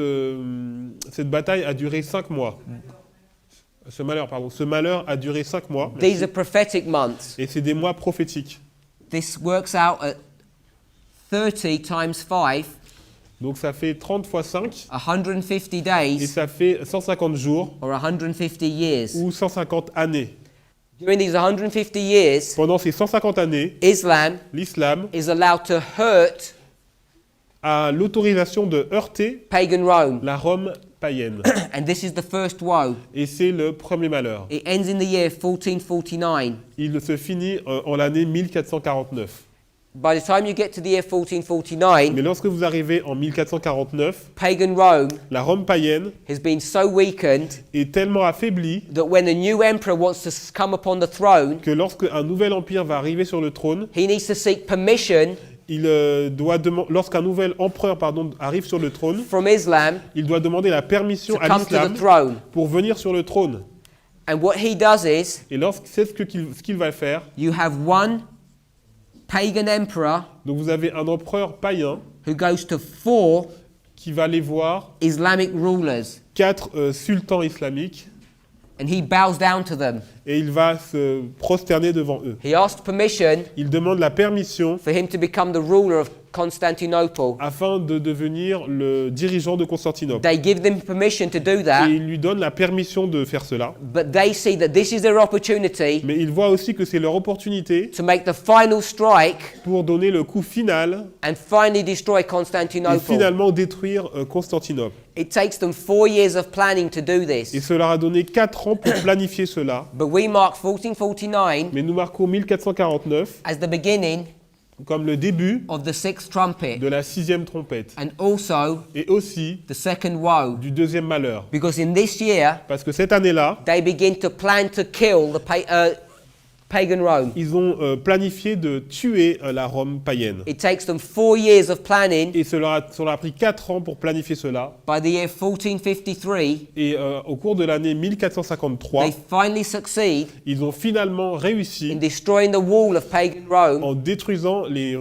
bataille a duré 5 mois. Ce malheur a duré 5 mois. These are prophetic months. Et c'est des mois prophétiques. This works out at 30 times 5, Donc ça fait 30 fois 5 150 et days ça fait 150 jours or 150 years. ou 150 années. During these 150 years, Pendant ces 150 années, Islam l'islam is allowed to hurt a l'autorisation de heurter pagan Rome. la Rome païenne. And this is the first woe. Et c'est le premier malheur. It ends in the year 1449. Il se finit en l'année 1449. By the time you get to the year 1449, Mais lorsque vous arrivez en 1449, pagan Rome la Rome païenne has been so weakened est tellement affaiblie that when a new emperor wants to come upon the throne, que lorsque un nouvel empire va arriver sur le trône, he needs to seek permission lorsqu'un nouvel empereur arrive sur le trône, from Islam il doit demander la permission to à come to the l'islam throne. pour venir sur le trône. And what he does is, Et c'est ce qu'il va faire. you have one pagan emperor Donc vous avez un empereur païen who goes to 4 qui va aller voir Islamic rulers 4 sultans islamiques and he bows down to them. et il va se prosterner devant eux. He asks permission Il demande la permission for him to become the ruler of Constantinople. afin de devenir le dirigeant de Constantinople. They give them permission to do Et that, il lui donne la permission de faire cela. but they see that this is their opportunity Mais il voit aussi que c'est leur opportunité to make the final strike pour donner le coup final and finally destroy et Constantinople. finalement détruire Constantinople. It takes them 4 years of planning to do Et this. cela leur a donné 4 ans pour planifier cela. But we mark 1449 Mais nous marquons 1449 as the beginning comme le début of the 6th trumpet de la 6e trompette. and also Et aussi the second woe. du deuxième malheur. Because in this year, Parce que cette année-là, they begin to plan to kill the pagan Rome. ils ont planifié de tuer la Rome païenne. It takes them 4 years of planning. Et ça leur a pris 4 ans pour planifier cela. By the year 1453, Et au cours de l'année 1453, they finally succeed ils ont finalement in réussi destroying the wall of pagan Rome en détruisant les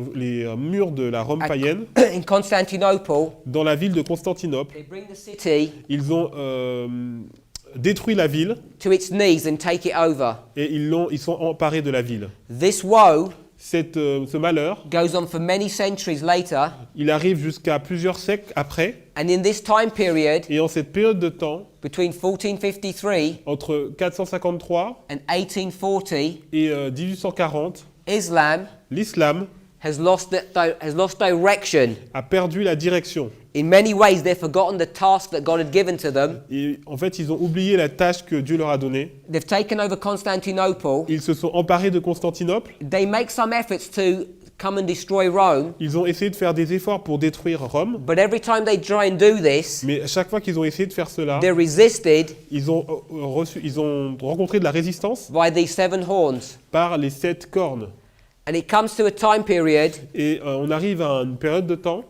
murs de la Rome païenne in Constantinople. dans la ville de Constantinople. They bring the city Ils ont détruit la ville to its knees and take it over. et ils sont emparés de la ville. This woe Ce malheur, goes on for many centuries later, il arrive jusqu'à plusieurs siècles après. and in this time period, Et en cette période de temps, between 1453 entre 453 and 1840, et 1840, Islam l'islam has lost direction. a perdu la direction. In many ways, they've forgotten the task that God had given to them. Et en fait, ils ont oublié la tâche que Dieu leur a donnée. They've taken over Constantinople. Ils se sont emparés de Constantinople. They make some efforts to come and destroy Rome, Ils ont essayé de faire des efforts pour détruire Rome. but every time they try and do this, Mais à chaque fois qu'ils ont essayé de faire cela, they're resisted ils ont rencontré de la résistance by these 7 horns. par les 7 cornes. And it comes to a time period Et on arrive à une période de temps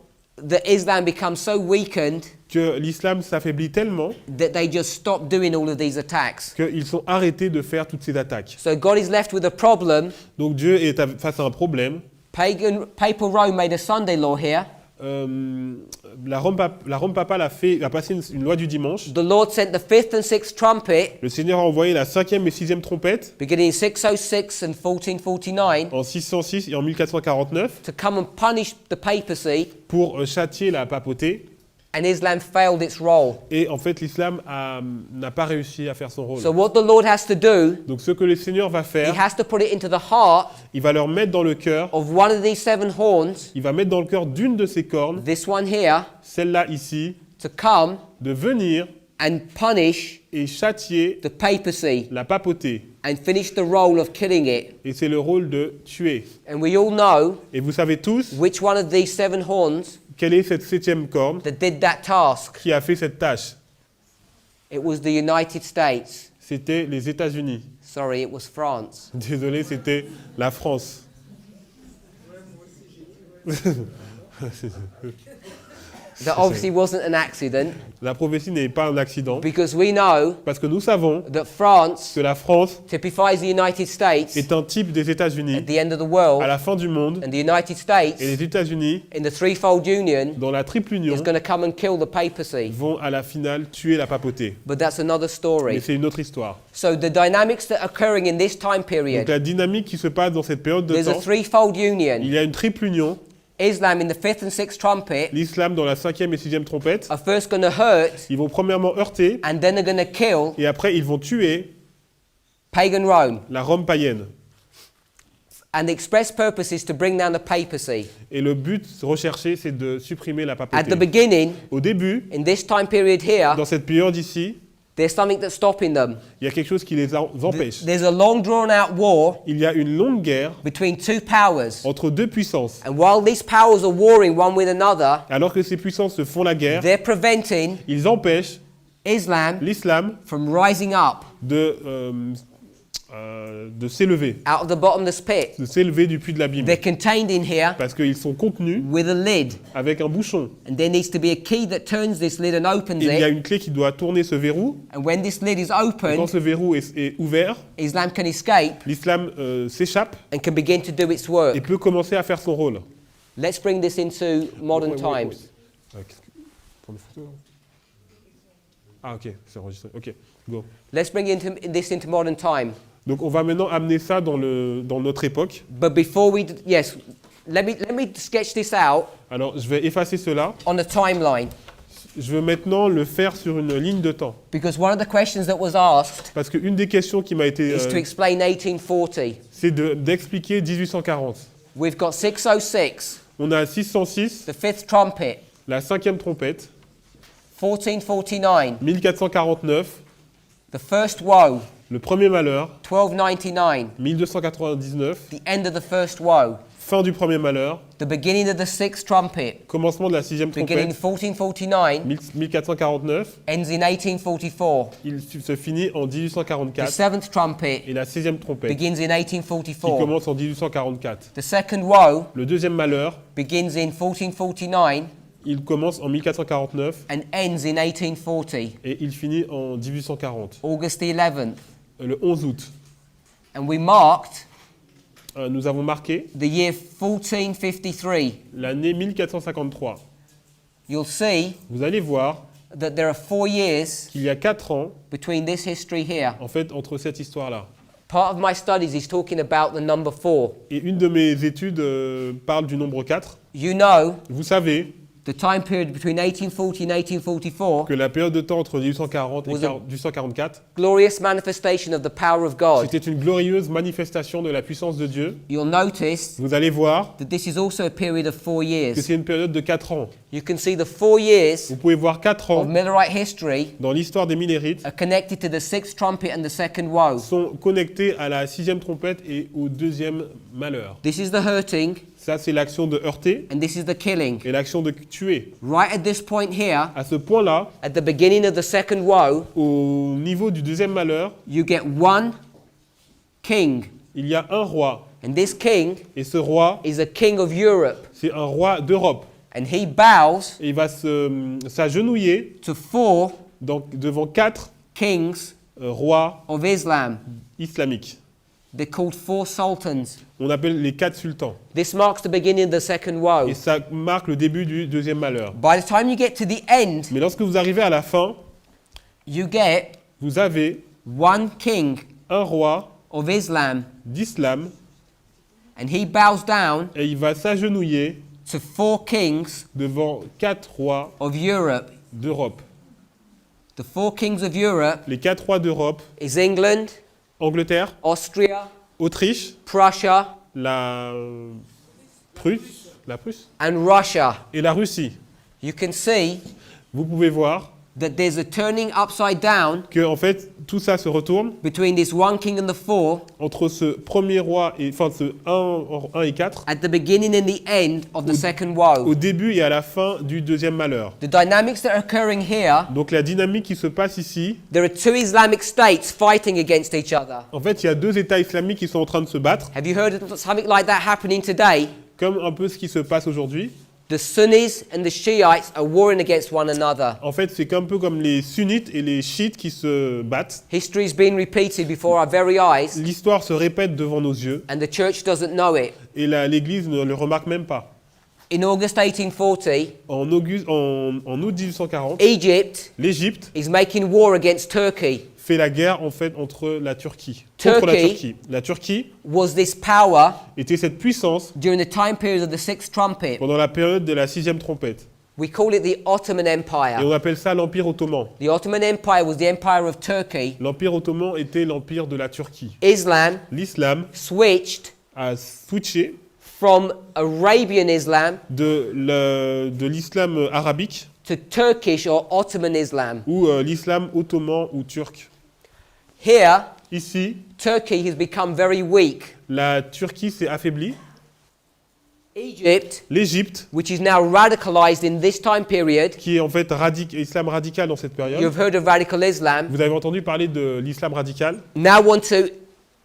that Islam becomes so weakened que l'islam s'affaiblit tellement that they just stop doing all of these attacks. qu'ils sont arrêtés de faire toutes ces attaques. So God is left with a problem. Donc Dieu est face à un problème. Papal Rome made a Sunday law here. La Rome papale a passé une loi du dimanche. The Lord sent the 5th and 6th trumpet, Le Seigneur a envoyé la 5e et 6e trompette beginning in 606 and 1449, en 606 et en 1449 to come and punish the papacy, pour châtier la papauté. and Islam failed its role. Et en fait, l'islam n'a pas réussi à faire son rôle. So what the Lord has to do, Donc ce que le Seigneur va He faire, has to put it into the heart il va leur mettre dans le cœur, of one of these 7 horns, il va mettre dans le cœur d'une de ces cornes, this one here, celle-là ici, to come de venir and punish et châtier the papacy la papauté. and finish the role of killing it. Et c'est le rôle de tuer. And we all know Et vous savez tous which one of these 7 horns quelle est cette 7e corne that did that task. qui a fait cette tâche. It was the United States. C'était les États-Unis. Sorry, it was France. Désolé, c'était la France. that obviously wasn't an accident La prophétie n'est pas un accident, because we know parce que nous savons that France que la France typifies the United States est un type des États-Unis at the end of the world, à la fin du monde, and the United et States les États-Unis, in the threefold union dans la triple union, is going to come and kill the papacy. vont à la finale tuer la papauté. But that's another Mais story. c'est une autre histoire. So the dynamics that are occurring in this time Donc period, la dynamique qui se passe dans cette période de there's a temps, threefold union. il y a une triple union. Islam in the fifth and sixth trumpet L'islam dans la 5e et 6e trompette, are first going to hurt, ils vont premièrement heurter, and then they're going to kill et après ils vont tuer pagan Rome. la Rome païenne. And the express purpose is to bring down the papacy. Et le but recherché, c'est de supprimer la At the papauté. beginning, Au début, in this time period here, dans cette période ici, there's something that's stopping them. il y a quelque chose qui les empêche. There's a long drawn out war Il y a une longue guerre between two powers. entre deux puissances. And while these powers are warring one with another, Alors que ces puissances se font la guerre, they're preventing ils empêchent Islam l'islam from rising up de s'élever, out of the bottomless pit. de s'élever du puits de l'abîme. They're contained in here Parce qu'ils sont contenus with a lid. avec un bouchon. And there needs to be a key that turns this lid and opens Et il y a it. une clé qui doit tourner ce verrou. And when this lid is Et quand opened, ce verrou est ouvert, Islam can escape l'islam s'échappe and can begin to do its work. et peut commencer à faire son rôle. Let's bring this into modern Ouais, times. Prends des photos, là. Ah ok, c'est enregistré. Ok, go. Let's bring this into modern time. Donc on va maintenant amener ça dans notre époque. But before we, yes, let me sketch this out Alors je vais effacer cela. on a timeline. Je veux maintenant le faire sur une ligne de temps. Because one of the questions that was asked Parce qu'une des questions qui m'a été... is to explain 1840. c'est d'expliquer 1840. We've got 606, On a 606, the fifth trumpet, la 5e trompette, 1449, 1449, the first woe, le premier malheur, 1299, 1299, the end of the first woe, fin du premier malheur, the beginning of the sixth trumpet, commencement de la 6e beginning trompette, 1449, 1449, ends in 1844. il se finit en The 1844, seventh trumpet et la 6e trompette, begins in qui 1844. commence en 1844. The second woe Le deuxième malheur, begins in 1449 il commence en 1449, and ends in 1840, et il finit en 1840, August the 11th. le 11 août. And we marked Nous avons marqué the year 1453. l'année 1453. You'll see Vous allez voir that there are 4 years qu'il y a 4 ans, between this history here. en fait, entre cette histoire-là. Part of my studies is talking about the number 4. Et une de mes études parle du nombre 4. You know, Vous savez the time period between 1840 and 1844, que la période de temps entre 1840 et Was a- 1844, glorious manifestation of the power of God. c'était une glorieuse manifestation de la puissance de Dieu. You'll notice Vous allez voir that this is also a period of 4 que years. c'est une période de 4 ans. You can see the 4 years Vous pouvez voir 4 of ans Millerite history dans l'histoire des Millérites are connected to the sixth trumpet and the second woe. sont connectés à la 6e trompette et au 2e malheur. This is the hurting Ça, c'est l'action de heurter and this is the killing. et l'action de tuer. Right at this point here, À ce point-là, at the beginning of the second woe, au niveau du 2e malheur, you get one king. il y a un roi. And this king Et ce roi, is a king of Europe. c'est un roi d'Europe. And he bows Et il va s'agenouiller to 4 devant 4 kings rois of Islam. islamiques. They're called 4 sultans. On appelle les 4 sultans. This marks the beginning of the second woe. Et ça marque le début du 2e malheur. By the time you get to the end, Mais lorsque vous arrivez à la fin, you get vous avez one king un roi of Islam, d'islam and he bows down et il va s'agenouiller to 4 kings devant 4 rois of Europe. d'Europe. The 4 kings of Europe Les 4 rois d'Europe, is England, Angleterre, Austria, Autriche, Prussia, la Prusse and Russia. et la Russie. You can see Vous pouvez voir that there's a turning upside down que en fait tout ça se retourne between this one king and the 4 entre ce premier roi et enfin ce 1 et 4 at the beginning and the end of the second woe. au début et à la fin du 2e malheur. The dynamics that are occurring here, Donc la dynamique qui se passe ici, there are 2 Islamic states fighting against each other. en fait il y a 2 États islamiques qui sont en train de se battre, Have you heard of something like that happening today? comme un peu ce qui se passe aujourd'hui. The Sunnis and the Shiites are warring against one another. En fait, c'est un peu comme les sunnites et les chiites qui se battent. History is being repeated before our very eyes, L'histoire se répète devant nos yeux and the church doesn't know it. et l'Église ne le remarque même pas. In August 1840, En août 1840, Egypt l'Égypte is making war against Turkey. fait la guerre en fait contre la Turquie. Contre la Turkey. Turquie. La Turquie Was this power était cette puissance during the time period of the sixth trumpet? pendant la période de la 6e trompette. We call it the Ottoman Et Empire. on appelle ça l'Empire ottoman. The Ottoman Empire was the empire of Turkey. L'Empire ottoman était l'empire de la Turquie. Islam L'islam switched a switché from Arabian Islam de l'islam arabique to Turkish or Ottoman Islam. ou l'islam ottoman ou turc. Here, Ici, Turkey has become very weak. la Turquie s'est affaiblie. Egypt, L'Égypte, which is now radicalized in this time period, qui est en fait islam radical dans cette période. you've heard of radical Islam, Vous avez entendu parler de l'islam radical, now want to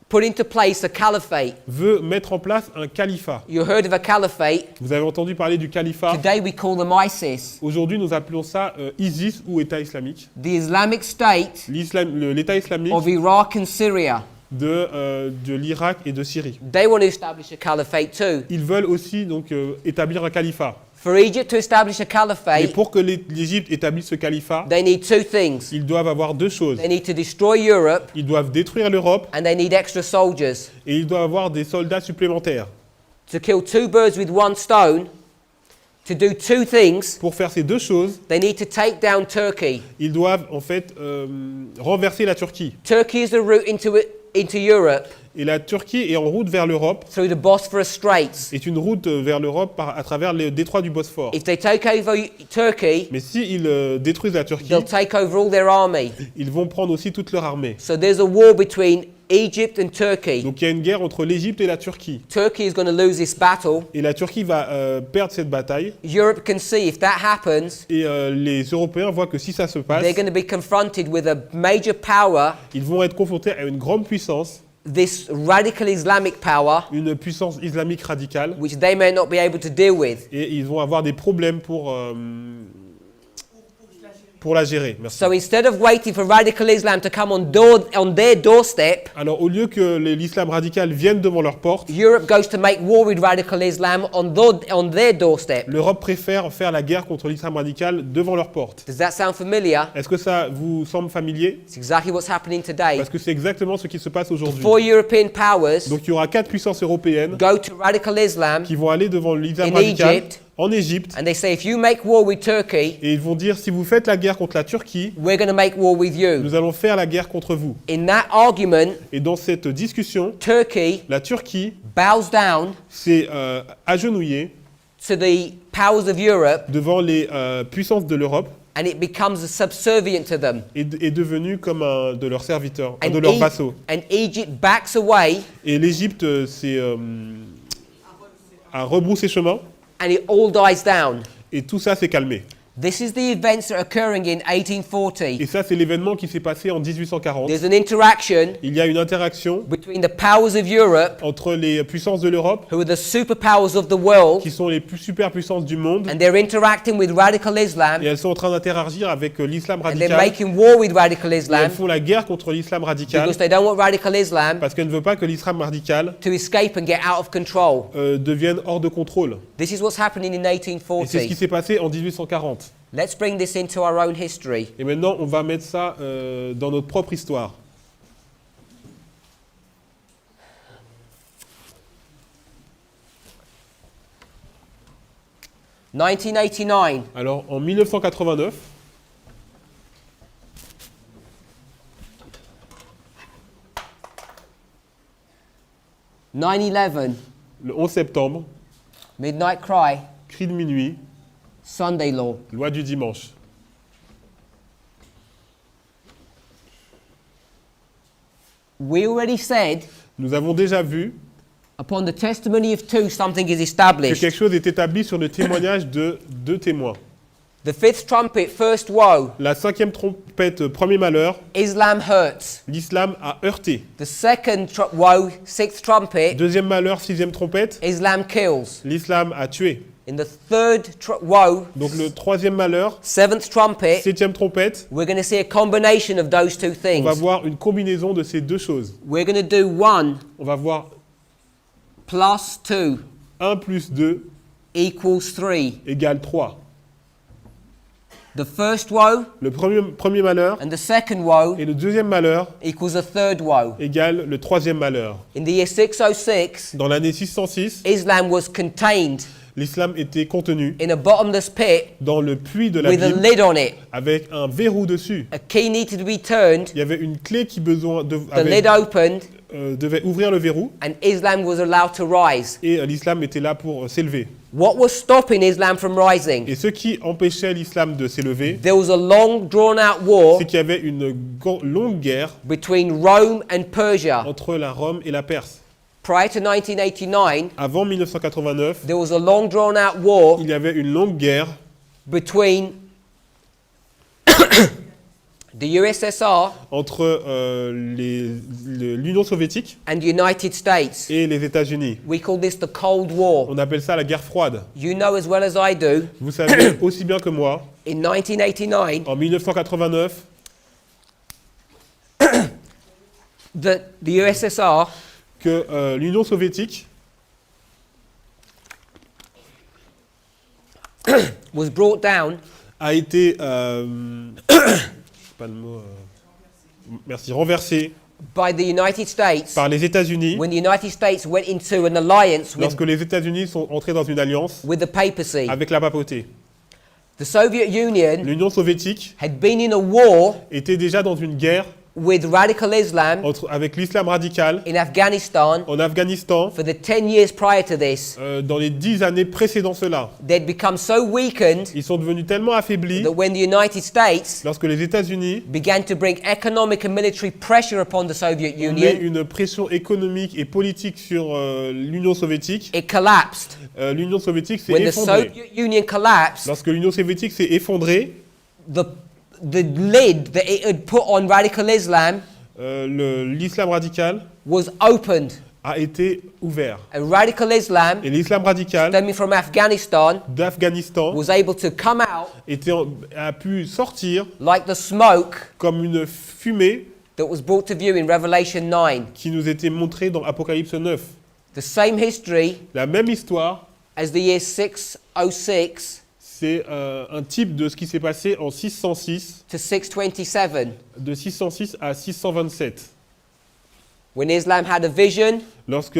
put into place a caliphate. veut mettre en place un califat. You heard of a caliphate. Vous avez entendu parler du califat. Today we call them ISIS. Aujourd'hui, nous appelons ça ISIS ou État islamique. The Islamic State L'État islamique of Iraq and Syria. de l'Irak et de Syrie. They want to establish a caliphate too. Ils veulent aussi donc établir un califat. For Egypt to establish a Et caliphate, pour que l'Égypte établisse ce califat, they need two things. ils doivent avoir deux choses. They need to destroy Europe Ils doivent détruire l'Europe and they need extra soldiers. et ils doivent avoir des soldats supplémentaires. To kill two birds with one stone, to do two things, Pour faire ces deux choses, they need to take down Turkey. ils doivent en fait renverser la Turquie. Turkey is the route into Europe Et la Turquie est en route vers l'Europe, through the Bosphorus Straits. est une route vers l'Europe à travers le détroit du Bosphore. If they take over Turkey, Mais s'ils détruisent la Turquie, they'll take over all their army. ils vont prendre aussi toute leur armée. So there's a war between Egypt and Turkey. Donc il y a une guerre entre l'Égypte et la Turquie. Turkey is going to lose this battle. Et la Turquie va perdre cette bataille. Europe can see if that happens, Et les Européens voient que si ça se passe, they're going to be confronted with a major power, ils vont être confrontés à une grande puissance, this radical Islamic power, une puissance islamique radicale. which they may not be able to deal with. Et ils vont avoir des problèmes pour la gérer. Merci. So instead of waiting for radical Islam to come on their doorstep, Alors au lieu que l'islam radical vienne devant leur porte, Europe goes to make war with radical Islam on their doorstep. l'Europe préfère faire la guerre contre l'islam radical devant leur porte. Does that sound familiar? Est-ce que ça vous semble familier? It's exactly what's happening today. Parce que c'est exactement ce qui se passe aujourd'hui. Four European powers Donc il y aura 4 puissances européennes go to radical Islam qui vont aller devant l'islam In radical Egypt. en Égypte and they say, if you make war with Turkey, et ils vont dire si vous faites la guerre contre la Turquie, we're going to make war with you. nous allons faire la guerre contre vous. In that argument, Et dans cette discussion, Turkey la Turquie bows down s'est agenouillée to the powers of Europe devant les puissances de l'Europe and it becomes subservient to them. et est devenue comme un de leurs serviteurs, And, de leurs vassaux. and Egypt backs away Et l'Égypte a rebroussé chemin and it all dies down. et tout ça s'est calmé. This is the events that are occurring in Et 1840. ça, c'est l'événement qui s'est passé en 1840. There's an interaction Il y a une interaction between the powers of Europe, entre les puissances de l'Europe, who are the superpowers of the world, qui sont les plus superpuissances du monde, and they're interacting with radical Islam, et elles sont en train d'interagir avec l'islam and they're radical. making war with radical Et Islam elles font la guerre contre l'islam radical because they don't want radical Islam parce qu'elles ne veulent pas que l'islam radical to escape and get out of control. devienne hors de contrôle. This is what's happening in Et c'est ce qui 1840. s'est passé en 1840. Let's bring this into our own history. Et maintenant, on va mettre ça dans notre propre histoire. « 1989, Alors, en 1989, « 9/11, le 11 septembre, Midnight Cry, cri de minuit, Sunday Law. loi du dimanche. We already said, Nous avons déjà vu upon the testimony of two, something is que established. quelque chose est établi sur le témoignage de deux témoins. The fifth trumpet, first woe, La 5e trompette, premier malheur, Islam hurts. l'islam a heurté. The second woe, sixth trumpet, Deuxième malheur, 6e trompette, Islam kills. l'islam a tué. In the third woe, Donc le troisième malheur, seventh trumpet, septième trompette, we're going to see a combination of those two on things. va voir une combinaison de ces deux choses. We're going to do 1 On va voir plus 2 1 plus 2 equals 3. égale 3. The first woe Le premier malheur and the second woe et le deuxième malheur equals a third woe. égale le troisième malheur. In the year 606, Dans l'année 606, Islam was contained l'islam était contenu in a bottomless pit dans le puits de la with a Bible lid on it. avec un verrou dessus. A key needed to be turned, Il y avait une clé qui the lid opened, devait ouvrir le verrou and Islam was allowed to rise. et l'islam était là pour s'élever. What was stopping Islam from rising? Et ce qui empêchait l'islam de s'élever, There was a long drawn out war c'est qu'il y avait une longue guerre between Rome and Persia. entre la Rome et la Perse. Prior to 1989, Avant 1989, there was a long drawn out war il y avait une longue guerre between the USSR entre l'Union soviétique and the United States. et les États-Unis. We call this the Cold War. On appelle ça la guerre froide. You know as well as I do, Vous savez aussi bien que moi, in 1989, en 1989, that the USSR que l'Union soviétique was brought down a été, pas le mot, merci, renversée by the United States par les États-Unis when the United States went into an alliance lorsque les États-Unis sont entrés dans une alliance with the papacy. avec la papauté. The Soviet Union L'Union soviétique had been in a war était déjà dans une guerre with radical Islam avec l'islam radical in Afghanistan en Afghanistan for the 10 years prior to this. dans les 10 années précédant cela. They'd become so weakened Ils sont devenus tellement affaiblis that when the United States lorsque les États-Unis began to bring economic and military pressure upon the Soviet ont mis Union, une pression économique et politique sur l'Union soviétique, it collapsed. l'Union soviétique s'est When the effondrée. Soviet Union collapsed, Lorsque l'Union soviétique s'est effondrée, the lid that it had put on radical Islam l'islam radical was opened. a été ouvert. And radical Islam, Et l'islam radical stemming from Afghanistan, d'Afghanistan was able to come out a pu sortir like the smoke comme une fumée that was brought to view in Revelation 9. qui nous était montrée dans Apocalypse 9. The same history La même histoire, as the year 606 c'est un type de ce qui s'est passé en 606, to 627, de 606 à 627. when Islam had a vision Lorsque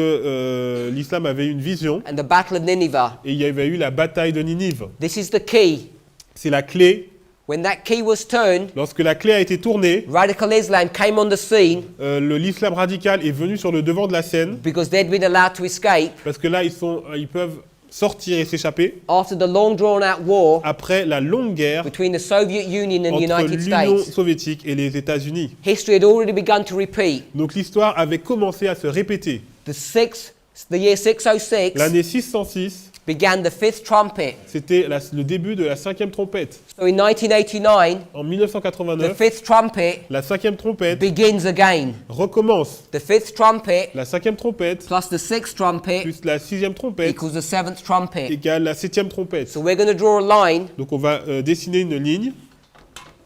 l'islam avait une vision and the Battle of Nineveh. et il y avait eu la bataille de Ninive. This is the key. C'est la clé. When that key was turned, Lorsque la clé a été tournée, radical Islam came on the scene l'islam radical est venu sur le devant de la scène because they'd been allowed to escape parce que là ils peuvent sortir et s'échapper after the long drawn out war après la longue guerre between the Soviet Union and the entre United l'Union States. soviétique et les États-Unis. History had already begun to repeat. Donc l'histoire avait commencé à se répéter. The year 606 L'année 606, began the fifth trumpet. c'était le début de la cinquième trompette. So in 1989, En the 1989, fifth trumpet la cinquième trompette begins again. recommence. The fifth trumpet La cinquième trompette plus the sixth trumpet plus la sixième trompette equals the seventh trumpet. égale la septième trompette. So we're going to draw a line Donc on va dessiner une ligne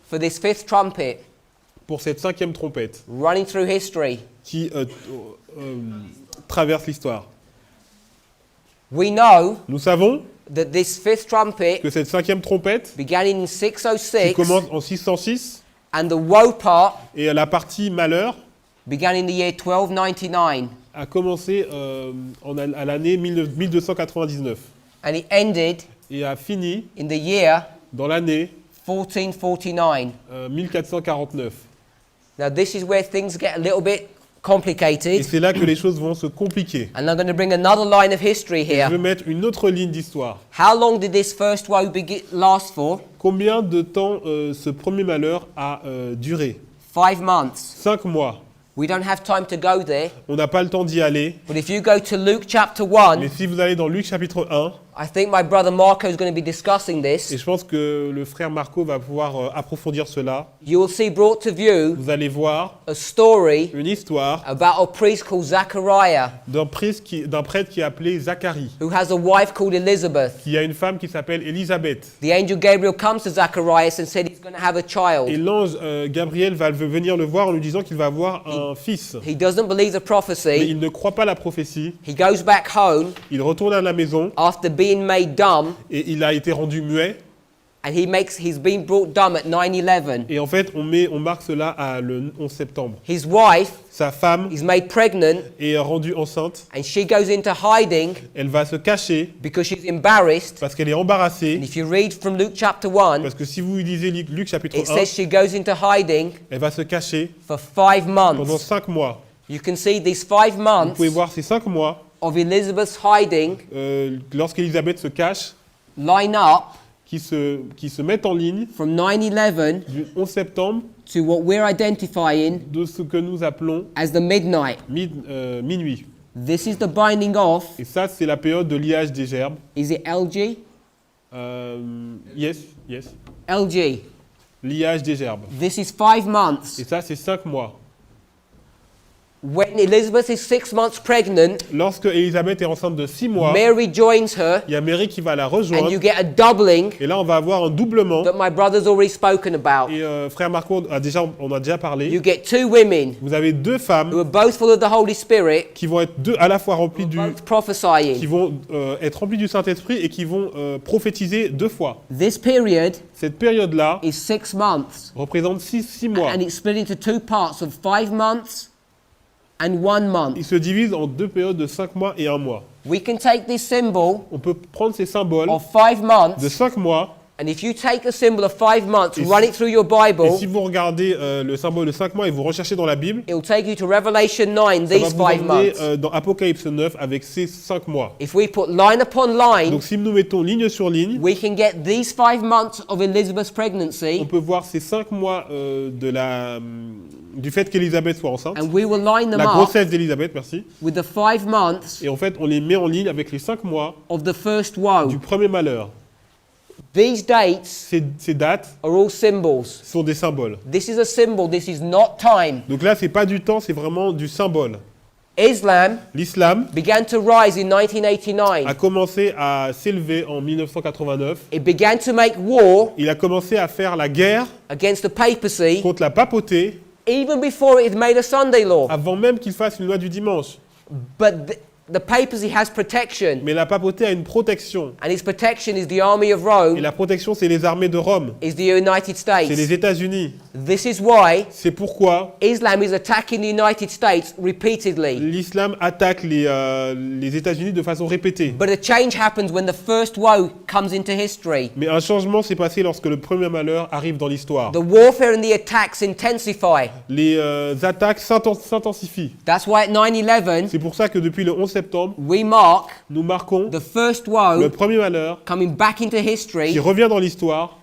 for this fifth trumpet pour cette cinquième trompette running through history. qui traverse l'histoire. We know Nous savons that this fifth trumpet que cette cinquième trompette began in qui 606 commence en 606 and the woe part et la partie malheur began in the year 1299 a commencé à l'année 1299 and it ended et a fini in the year dans l'année 1449. 1449. Now this is where things get a little bit Et complicated, c'est là que les choses vont se compliquer. and I'm going to bring another line of history Je here. veux mettre une autre ligne d'histoire. How long did this first woe last for? Combien de temps ce premier malheur a duré? 5 months. 5 mois. We don't have time to go there, On n'a pas le temps d'y aller. but if you go to Luke chapter 1, Mais si vous allez dans Luc chapitre 1, I think my brother Marco is going to be discussing Et this. je pense que le frère Marco va pouvoir approfondir cela. You will see brought to view Vous allez voir a story une histoire about a priest called Zachariah d'un prêtre qui est appelé Zacharie, who has a wife called Elizabeth. qui a une femme qui s'appelle Élisabeth. The angel Gabriel comes to Zacharias and said he's going to have a Et child. l'ange Gabriel va venir le voir en lui disant qu'il va avoir un fils. He doesn't believe the Mais prophecy. il ne croit pas la prophétie. He goes back home Il retourne à la maison after being made dumb, et il a été rendu muet. and he's been brought dumb at 9/11. Et en fait, on marque cela le 11 septembre. His wife Sa femme is made pregnant, est rendue enceinte. and she goes into hiding Elle va se cacher because she's embarrassed. parce qu'elle est embarrassée. And if you read from Luke chapter 1, Parce que si vous lisez Luc chapitre it 1, says she goes into hiding elle va se cacher for 5 pendant months. 5 mois. You can see these 5 Vous months pouvez voir ces 5 mois, of Elizabeth's hiding lorsqu'Élisabeth se cache, line up qui se mettent en ligne from 9/11 du 11 septembre to what we're identifying de ce que nous appelons as the midnight. minuit. This is the binding off. Et ça, c'est la période de liage des gerbes. Is it LG? Yes. LG. Liage des gerbes. This is 5 months. Et ça, c'est 5 mois. When Elizabeth is 6 months pregnant, Lorsque Élisabeth est enceinte de 6 mois, Mary joins her, il y a Marie qui va la and rejoindre. you get a doubling Et là, on va avoir un doublement. that my brother's already spoken about. Et frère Marco, on a déjà parlé. You get 2 women Vous avez 2 who femmes are both full of the Holy Spirit, qui vont être à la fois remplies both prophesying. qui vont être remplies du Saint-Esprit et qui vont prophétiser 2 fois. This period Cette période-là is 6 months, représente 6 mois. and it's split into 2 parts of 5 months and 1 month. Il se divise en 2 périodes de 5 mois et 1 mois. We can take this symbol On peut prendre ces symboles of 5 de months, 5 mois. and if you take a symbol of 5 months, Et run si- it through your Et Bible, si vous regardez le symbole de 5 mois et vous recherchez dans la Bible, it will take you to Revelation 9, ça va these vous 5 emmener months. dans Apocalypse 9 avec ces 5 mois. If we put line upon line, Donc si nous mettons ligne sur ligne, we can get these 5 months of Elizabeth's on pregnancy, peut voir ces 5 mois du fait qu'Élisabeth soit enceinte, and we will line them la up grossesse d'Élisabeth, merci. with the 5 months Et en fait, on les met en ligne avec les 5 mois of the first woe. du premier malheur. These dates Ces dates are all symbols. sont des symboles. This is a symbol, this is not time. Donc là, c'est pas du temps, c'est vraiment du symbole. Islam L'islam began to rise in 1989. a commencé à s'élever en 1989. It began to make war Il a commencé à faire la guerre against the papacy contre la papauté even before it had made a Sunday law. avant même qu'il fasse une loi du dimanche. But the papacy has protection, Mais la papauté a une protection. and its protection is the army of Et Rome, la protection, c'est les armées de Rome. is the United C'est les States. États-Unis. This is why C'est pourquoi Islam is attacking the United States repeatedly. l'islam attaque les États-Unis de façon répétée. But a change happens when the first woe comes into history. Mais un changement s'est passé lorsque le premier malheur arrive dans l'histoire. The warfare and the attacks intensify. Les attaques s'intensifient. That's why at 9/11 C'est pour ça que depuis le 11 septembre, we mark nous marquons the first le woe premier malheur coming back into qui history revient dans l'histoire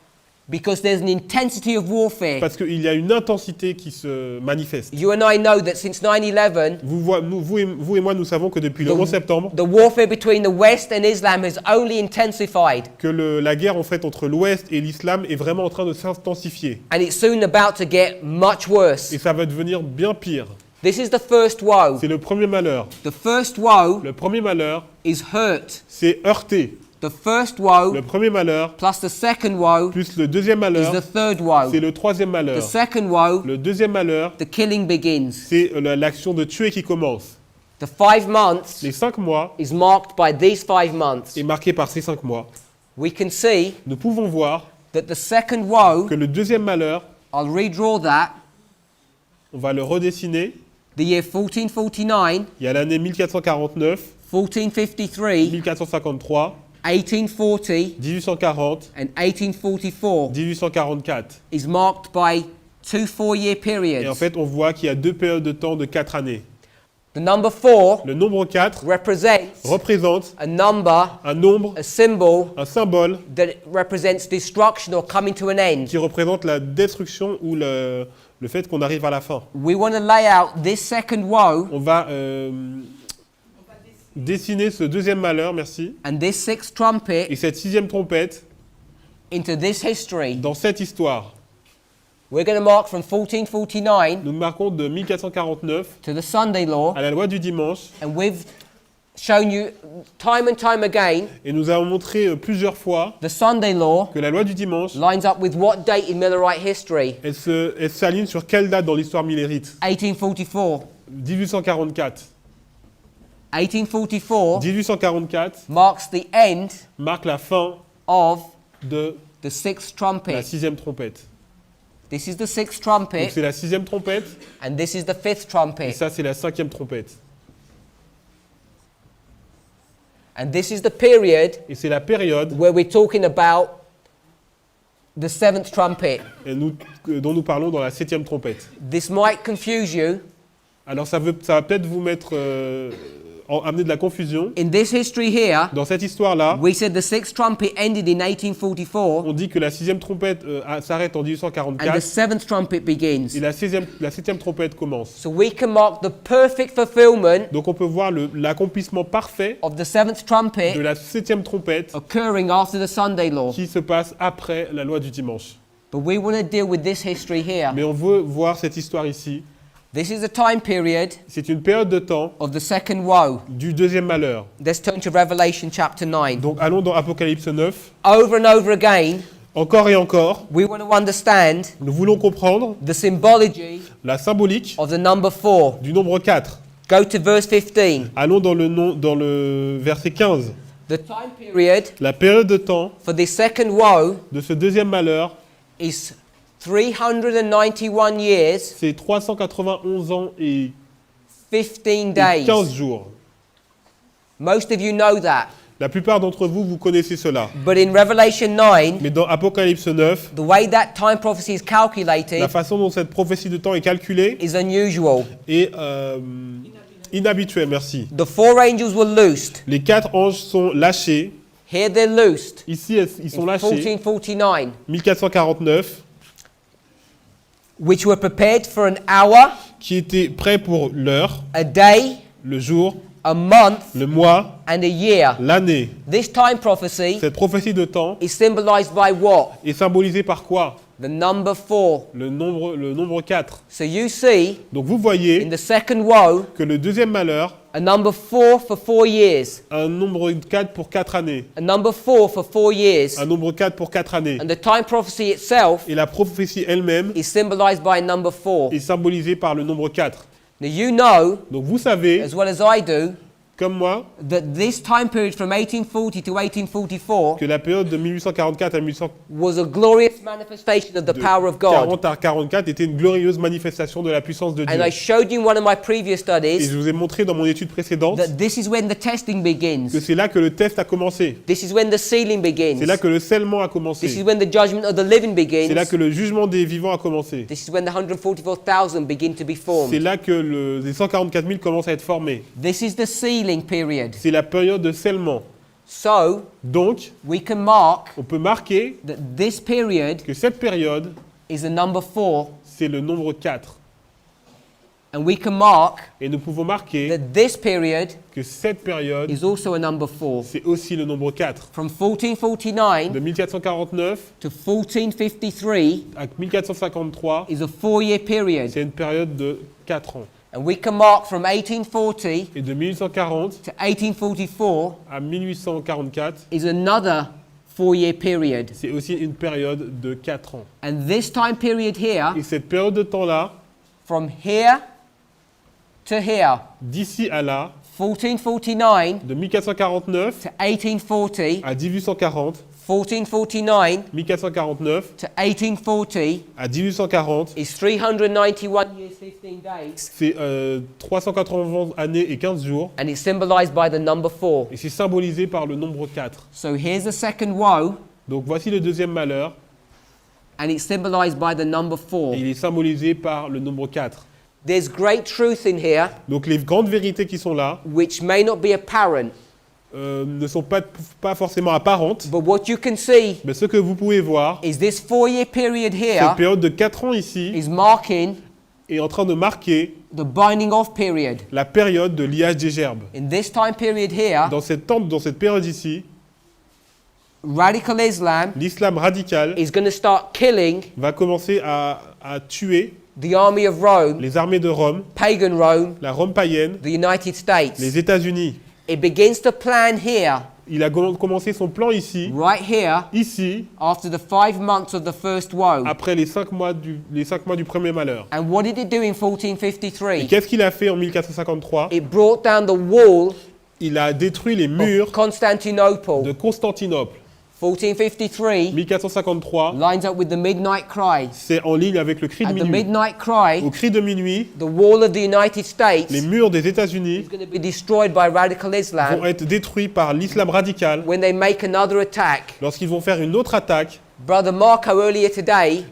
because there's an intensity of warfare. parce qu'il y a une intensité qui se manifeste. You and I know that since 9/11, Vous et moi, nous savons que depuis le 11 septembre, the warfare between the West and Islam has only intensified, que la guerre en fait entre l'Ouest et l'islam est vraiment en train de s'intensifier. and it's soon about to get much worse. Et ça va devenir bien pire. This is the first woe. C'est le premier malheur. The first woe Le premier malheur, is hurt. c'est heurté. The first woe Le premier malheur, plus the second woe plus le deuxième is malheur, the third woe. c'est le troisième The malheur. second woe, Le deuxième malheur, the killing begins. c'est l'action de tuer qui commence. The 5 months Les 5 mois is marked by these 5 months. est marqué par ces 5 mois. We can see Nous pouvons voir that the second woe, que le deuxième malheur, I'll redraw that, on va le redessiner. the year 1449, Il y a l'année 1449, 1453, 1453, 1840, 1840, and 1844 1844. is marked by 2 4-year Et en periods. fait, on voit qu'il y a 2 périodes de temps de 4 années. The number 4 Le nombre 4 represents représente a number, un nombre, a symbol un symbole that represents destruction or coming to an end. qui représente la destruction ou le fait qu'on arrive à la fin. We want to lay out this second woe On va dessiner ce deuxième malheur, merci, and this sixth trumpet et cette sixième trompette into this history. dans cette histoire. We're going to mark from 1449 Nous marquons de 1449 to the Sunday law, à la loi du dimanche, and we've shown you time and time again et nous avons montré plusieurs fois the Sunday law que la loi du dimanche, lines up with what date in Millerite history? elle s'aligne sur quelle date dans l'histoire millérite? 1844. 1844. 1844 1844 marks the end marque la fin of de the sixth la trumpet. sixième trompette. This is the sixth Donc trumpet, c'est la sixième trompette, and this is the fifth et trumpet. ça c'est la cinquième trompette. And this is the period Et c'est la période where we're talking about the seventh trumpet. dont nous parlons dans la septième trompette. This might confuse you. Alors ça va peut-être vous mettre, amener de la confusion. In this history here, Dans cette histoire-là, we said the sixth trumpet ended in 1844 on dit que la sixième trompette s'arrête en and the 1844 seventh trumpet begins. et la septième trompette commence. So we can mark the perfect fulfillment Donc on peut voir l'accomplissement parfait of the seventh de trumpet la septième trompette occurring after the Sunday law. qui se passe après la loi du dimanche. But we want to deal with this history here. Mais on veut voir cette histoire ici. This is a time period C'est une période de temps of the second woe. du deuxième malheur. Let's turn to Revelation chapter 9. Donc allons dans Apocalypse 9. Over and over again, Encore et encore, we want to understand nous voulons comprendre the symbology la symbolique of the number 4. du nombre 4. Go to verse 15. Allons dans le verset 15. The time period La période de temps for the second woe de ce deuxième malheur, is 391 years, c'est 391 ans et 15 days. 15 jours. Most of you know that. La plupart d'entre vous, vous connaissez cela. But in Revelation 9, Mais dans Apocalypse 9, the way that time prophecy is calculated la façon dont cette prophétie de temps est calculée is unusual. est inhabituelle, merci. The 4 angels were loosed. Les 4 anges sont lâchés. Here they're loosed. Ici, ils sont In lâchés. 1449, 1449, which were prepared for an hour, qui étaient prêts pour l'heure, a day, le jour, a month, le mois, and a year. l'année. This time prophecy Cette prophétie de temps is symbolized by what? est symbolisée par quoi? The number 4. Le nombre 4. So you see, Donc vous in voyez the second woe, que le deuxième malheur a number 4 for 4 years, a un nombre 4 pour 4 années. a number 4 for 4 years, Un nombre 4 pour 4 années. and the time prophecy itself Et la prophétie elle-même is symbolized by a number 4. est symbolisée par le nombre 4. Now you know, Donc vous savez, as well as I do, comme moi, that this time period from 1840 to 1844 que la période de 1844 à was a glorious manifestation of the power of God. 1840 à 44 était une glorieuse manifestation de la puissance de Dieu. And I showed you in one of my previous Et studies je vous ai montré dans mon étude précédente that this is when the testing que begins. c'est là que le test a commencé. This is when the sealing begins. C'est là que le scellement a This is commencé. when the judgment of the living C'est là begins. que le jugement des vivants a commencé. This is when the 144,000 begin to be C'est formed. là que les 144 000 commencent à être formés. This is the sealing period. C'est la période de scellement. So Donc, we can mark on peut marquer that this period que cette période, is the number 4, c'est le nombre 4. and we can mark Et nous pouvons marquer that this period que cette période, is also a number 4. c'est aussi le nombre 4. From 1449 De 1449 to 1453 à 1453, is a 4-year period. c'est une période de 4 ans. And we can mark from 1840 Et de 1840 to 1844 à 1844, is another 4-year period. c'est aussi une période de 4 ans. And this time period here, Et cette période de temps-là, from here to here, d'ici à là, 1449 de 1449 to 1840, à 1840, 1449 1449 to 1840 à 1840, is 391 years, 15 days, c'est 380 années et 15 jours. and it's symbolized by the number 4. Et c'est symbolisé par le nombre 4. So here's the second woe, Donc voici le deuxième malheur, and it's symbolized by the number 4. et il est symbolisé par le nombre 4. There's great truth in here, Donc les grandes vérités qui sont là which may not be apparent, ne sont pas forcément apparentes, but what you can see mais ce que vous pouvez voir, is this 4-year period cette here période de 4 ans ici is marking est en train de marquer the binding off period. la période de liage des gerbes. In this time period here, Dans cette période ici, radical Islam l'islam radical is going to start killing va commencer à tuer the army of Rome, les armées de Rome, pagan Rome, la Rome païenne, the United States. les États-Unis. It begins to plan here, Il a commencé son plan ici, right here, ici, after the 5 months of the first woe. après les 5 mois du premier malheur. And what did it do in Et 1453? qu'est-ce qu'il a fait en 1453? It brought down the wall Il a détruit les of murs de Constantinople. Constantinople. 1453 1453, lines up with the midnight cry. c'est en ligne avec le cri de At the minuit. midnight cry, Au cri de minuit, the wall of the United States les is murs des États-Unis going to be destroyed by radical vont Islam être détruits par l'islam radical when they make another attack. lorsqu'ils vont faire une autre attaque. Brother Marco earlier today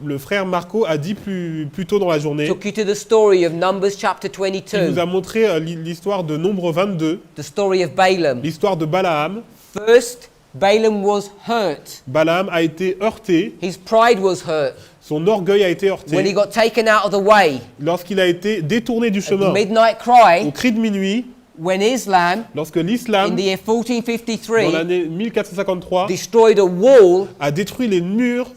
Le frère Marco a dit plus tôt dans la journée, took you to the story of Numbers chapter il nous 22, a montré l'histoire de Nombre 22, the story of Balaam. l'histoire de Balaam. First, Balaam was hurt. Balaam a été heurté, His pride was hurt son orgueil a été when he heurté got taken out of the way. lorsqu'il a été détourné du At the chemin. midnight Au cry, cri de minuit, when Islam, lorsque in l'islam, the year dans 1453, l'année 1453, destroyed a wall a détruit les murs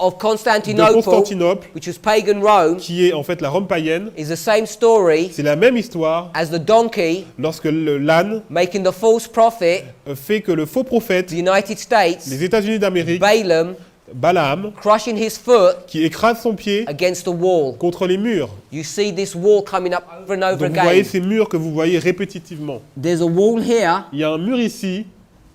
of de Constantinople, Constantinople, which was pagan Rome, qui est en fait la Rome païenne. is the same story C'est la même histoire as the donkey lorsque l'âne making the false prophet, fait que le faux prophète, the United States, les États-Unis d'Amérique, Balaam, Balaam, crushing his foot qui écrase son pied against the wall. contre les murs. You see this wall coming up over and over Donc vous voyez again. ces murs que vous voyez répétitivement. There's a wall here Il y a un mur ici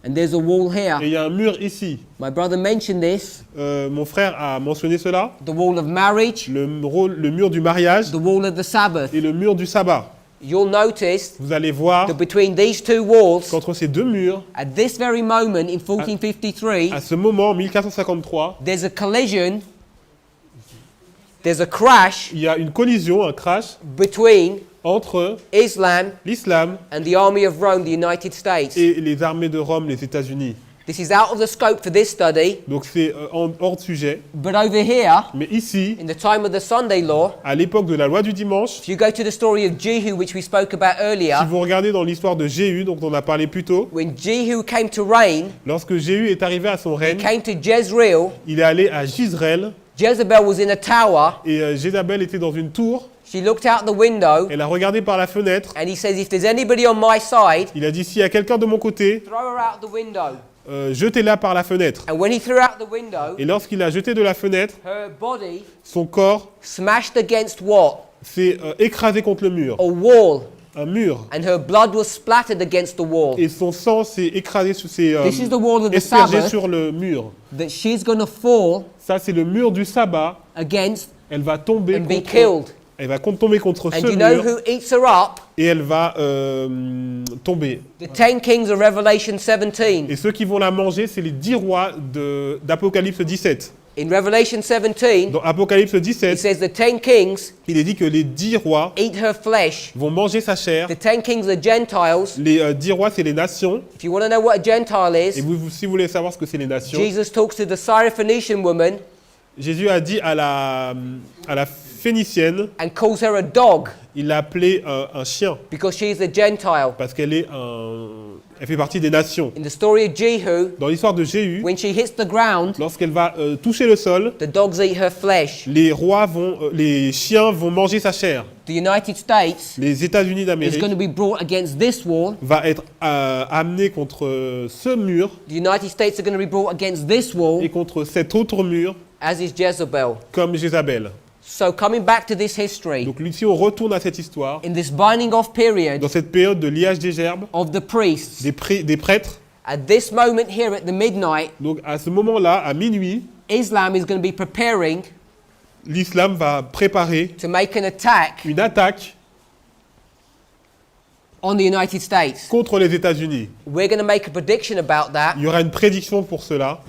and there's a wall et here. il y a un mur ici. My brother mentioned this, Mon frère a mentionné cela, the wall of marriage, le mur du mariage the wall of the Sabbath. et le mur du sabbat. You'll notice Vous allez voir that between these two walls, qu'entre ces deux murs, at this very moment in 1453, à ce moment, en 1453, there's a collision, there's a crash il y a une collision, un crash between entre Islam l'islam and the army of Rome, the United States. et les armées de Rome, les États-Unis. This is out of the scope for this study, Donc c'est hors de sujet. but over here, Mais ici, in the time of the Sunday law, à l'époque de la loi du dimanche, if you go to the story of Jehu, which we spoke about si earlier, vous regardez dans l'histoire de Jéhu, dont on a parlé plus tôt, when Jehu came to reign, lorsque Jéhu est arrivé à son he règne, came to Jezreel. il est allé à Jezreel Jezebel was in a tower. et Jézabel était dans une tour. She looked out the window Elle a regardé par la fenêtre. and he says, if there's anybody on my side, Il a dit, s'il y a quelqu'un de mon côté, throw her out the window. jetez-la par la fenêtre. And when he threw out the window, Et lorsqu'il a jeté de la fenêtre, her body son corps smashed against what? s'est écrasé contre le mur. A wall. Un mur. And her blood was splattered against the wall. Et son sang s'est écrasé, s'est This is the wall of the aspergé Sabbath sur le mur. that she's going to fall Ça, c'est le mur du sabbat. against Elle va tomber and be contre, killed. elle va tomber contre And ce you know mur who eats her up? et elle va tomber. The 10 kings of Revelation 17. Et ceux qui vont la manger, c'est les 10 rois d'Apocalypse 17. In Revelation 17, Dans Apocalypse it 17, says the 10 kings il est dit que les 10 rois eat her flesh. vont manger sa chair. The 10 kings are Gentiles. Les 10 rois, c'est les nations. If you want to know what a Gentile Et is, si vous voulez savoir ce que c'est les nations, Jesus talks to the Syrophoenician woman Jésus a dit à la Phénicienne, and calls her a dog il l'a appelée un chien, because she is a Gentile. parce qu'elle elle fait partie des nations. In the story of Jehu, Dans l'histoire de Jéhu, when she hits the ground, lorsqu'elle va toucher le sol, the dogs eat her flesh. les chiens vont manger sa chair. The United States Les États-Unis is d'Amérique going to be brought against this wall. va être amené contre ce mur The United States are going to be brought against this wall, et contre cet autre mur, as is Jezebel. comme Jézabel. So coming back to this history, Donc ici, on retourne à cette histoire, in this binding off period dans cette période de liage des gerbes, of the priests, des prêtres. at this moment here at the midnight, Donc à ce moment-là, à minuit, Islam is going to be preparing l'islam va préparer to make an attack une attaque on the United States. contre les États-Unis. We're going to make a prediction about that, Il y aura une prédiction pour cela,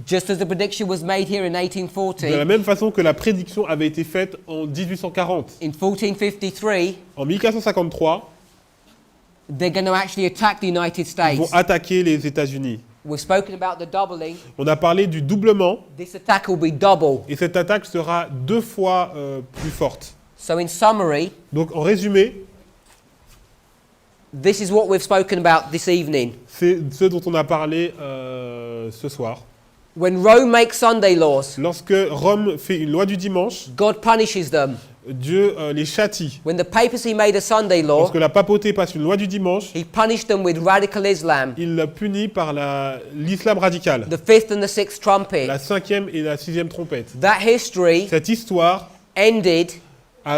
just as the prediction was made here in de la 1840. même façon que la prédiction avait été faite en 1840. In 1453, En 1453, they're going to actually attack the United ils vont States. attaquer les États-Unis. We've spoken about the doubling. On a parlé du doublement, This attack will be double. et cette attaque sera 2 fois plus forte. So in summary, Donc en résumé, this is what we've spoken about this evening. c'est ce dont on a parlé ce soir. When Rome makes Sunday laws, Lorsque Rome fait une loi du dimanche, God punishes them. Dieu les châtie. When the papacy made a Sunday law, Lorsque la papauté passe une loi du dimanche, he punished them with radical Islam, il la punit par l'islam radical, the fifth and the sixth trumpet. la 5e et la 6e trompette. That history Cette histoire ended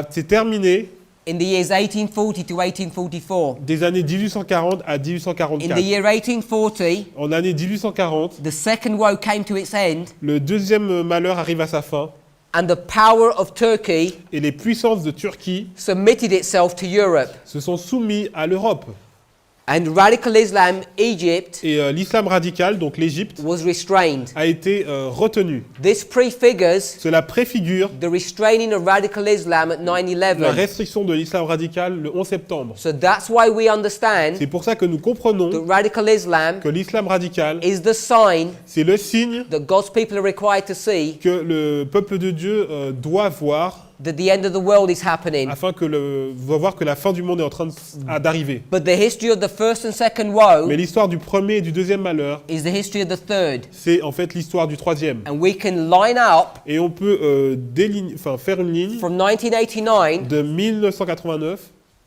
s'est terminée in the years 1840 to 1844. des années 1840 à In the 1844. year 1840, En l'année 1840, the second woe came to its end, le deuxième malheur arrive à sa fin and the power of Turkey et les puissances de Turquie submitted itself to Europe. se sont soumis à l'Europe. And radical Islam, Egypt, Et l'islam radical, donc l'Égypte, was restrained. a été retenu. This prefigures Cela préfigure the restraining of radical Islam at la 9/11. restriction de l'islam radical le 11 septembre. So that's why we understand C'est pour ça que nous comprenons that radical Islam que l'islam radical, is the sign c'est le signe that God's people are required to see que le peuple de Dieu doit voir that the end of the world is happening. afin que va voir que la fin du monde est en train d'arriver. But the history of the first and second woe Mais l'histoire du premier et du deuxième malheur, is the history of the third. c'est en fait l'histoire du troisième. And we can line up Et on peut faire une ligne from 1989 de 1989,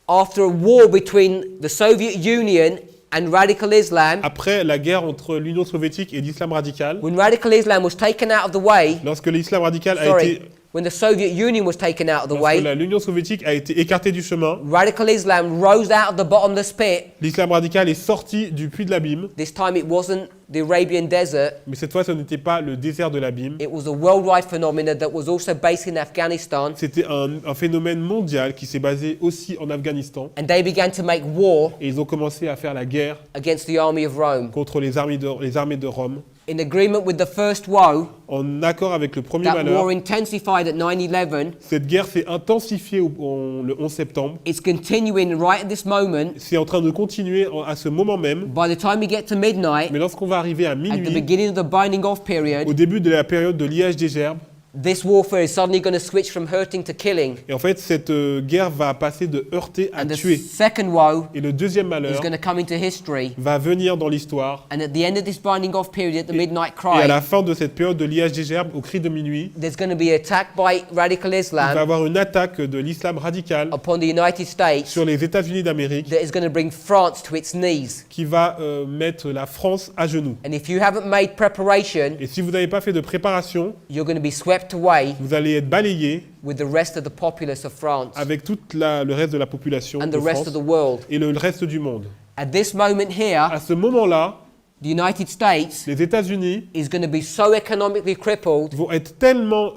after a war between the Soviet Union and radical Islam. après la guerre entre l'Union soviétique et l'islam radical, When radical Islam was taken out of the way, lorsque l'islam radical a sorry, été, when the Soviet Union was taken out of the lorsque way, l'Union soviétique a été écartée du chemin, radical Islam rose out of the bottomless pit. l'islam radical est sorti du puits de l'abîme, This time it wasn't the Arabian desert, mais cette fois ce n'était pas le désert de l'abîme, it was a worldwide phenomenon that was also based in Afghanistan. c'était un phénomène mondial qui s'est basé aussi en Afghanistan, And they began to make war et ils ont commencé à faire la guerre against the army of Rome. contre les armées de Rome, In agreement with the first woe, en accord avec le premier that malheur. war intensified at 9/11. Cette guerre s'est intensifiée le 11 septembre. It's continuing right at this moment. C'est en train de continuer à ce moment même. By the time we get to midnight, Mais lorsqu'on va arriver à at the minuit, beginning of the binding off au period, début de la période de liage des gerbes, this warfare is suddenly going to switch from hurting to killing. et en fait cette guerre va passer de heurter à And the tuer. second woe Et le deuxième is malheur going to come into history. va venir dans l'histoire. And at the end of this binding off period, at the midnight Et à cry, la fin de cette période de liage des gerbes, au cri de minuit, there's going to be an attack by radical il va y Islam avoir une attaque de l'islam radical upon the United States sur les États-Unis d'Amérique that is going to bring France to its knees. qui va mettre la France à genoux. And if you haven't made preparation, Et si vous n'avez pas fait de préparation, you're going to be swept away vous allez être balayé with the rest of the populace of France avec tout le reste de la population and de the rest France of the world. et le reste du monde. At this moment here, À ce moment-là, the United States les États-Unis is going to be so economically crippled, vont être tellement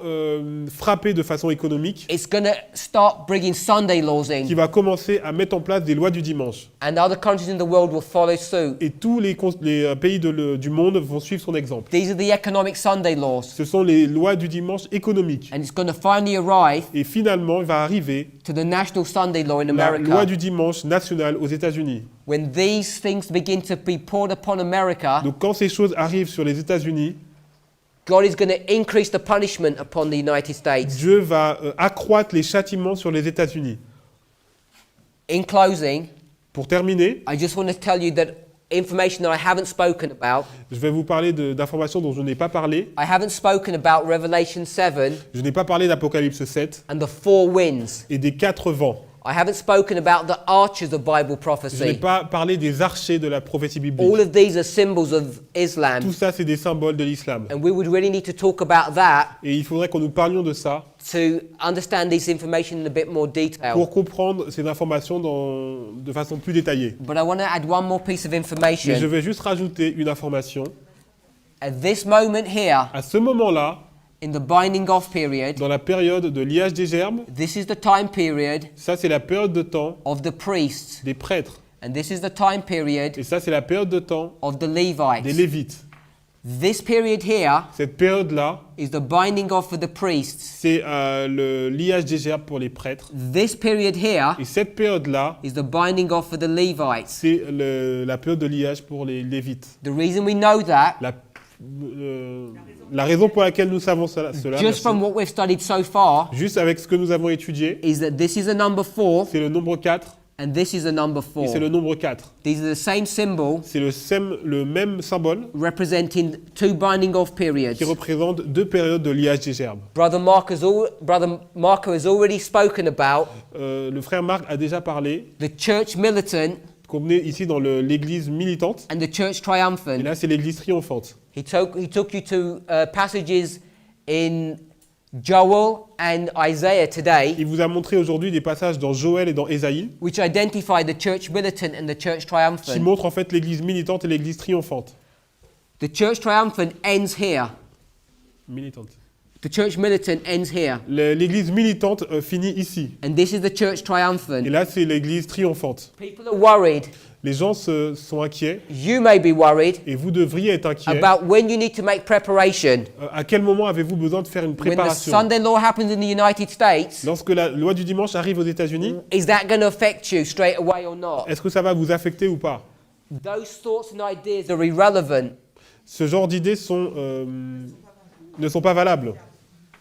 frappés de façon économique it's going to start bringing Sunday laws in. qu'il va commencer à mettre en place des lois du dimanche. And other countries in the world will follow suit. Et tous les pays du monde vont suivre son exemple. These are the economic Sunday laws. Ce sont les lois du dimanche économiques. And it's going to finally arrive Et finalement, il va arriver to the national Sunday law in la loi America. du dimanche nationale aux États-Unis. When these things begin to be poured upon America, Donc quand ces choses arrivent sur les États-Unis, God is going to increase the punishment upon the United States. Dieu va accroître les châtiments sur les États-Unis. In closing, Pour terminer, I just want to tell you that information that I haven't spoken about. je vais vous parler d'informations dont je n'ai pas parlé. I haven't spoken about Revelation 7 Je n'ai pas parlé d'Apocalypse 7 and the four winds. et des 4 vents. I haven't spoken about the archers of Bible Je n'ai prophecy. pas parlé des archers de la prophétie All biblique. of these are symbols of Islam. Tout ça, c'est des symboles de l'islam. And we would really need to talk about that Et il faudrait qu'on nous parlions de ça to understand this information in a bit more detail. pour comprendre ces informations de façon plus détaillée. But I want to add one more piece of Mais je information. vais juste rajouter une information. At this moment here, À ce moment-là, in the binding off period, dans la période de liage des gerbes, this is the time period ça c'est la période de temps of the priests. des prêtres. And this is the time period Et ça c'est la période de temps of the des Levites. Lévites. This period here Cette période-là, is the binding off for the priests. c'est le liage des gerbes pour les prêtres. This period here Et cette période-là, is the binding off for the Levites. c'est la période de liage pour les Lévites. The reason we know that, La raison pour laquelle nous savons cela just merci, from what we've studied so far, juste avec ce que nous avons étudié, is that this is a number 4 c'est le nombre 4 and this is a number et c'est 4. le nombre 4. These are the same symbol C'est le même symbole representing two binding off periods. qui représente deux périodes de liage des gerbes. Brother Marco has already spoken about Le frère Marc a déjà parlé, the church militant qu'on est ici dans l'église militante, and the church et triumphant. là c'est l'église triomphante. He took you to passages in Joel and Isaiah today, Il vous a montré aujourd'hui des passages dans Joël et dans Ésaïe which identify the church militant and the church qui triumphant. montrent en fait l'église militante et l'église triomphante. The church triumphant ends here. Militante. The church militant ends here. L'église militante finit ici. And this is the church Et triumphant. là c'est l'église triomphante. People are worried. Les gens sont inquiets You may be worried et vous devriez être inquiets. about when you need to make preparation. À quel moment avez-vous besoin de faire une When the préparation? Sunday law happens in the United States, Lorsque la loi du dimanche arrive aux États-Unis, is that going to affect you straight away or not? est-ce que ça va vous affecter ou pas? Those thoughts and ideas are irrelevant Ce genre d'idées ne sont pas valables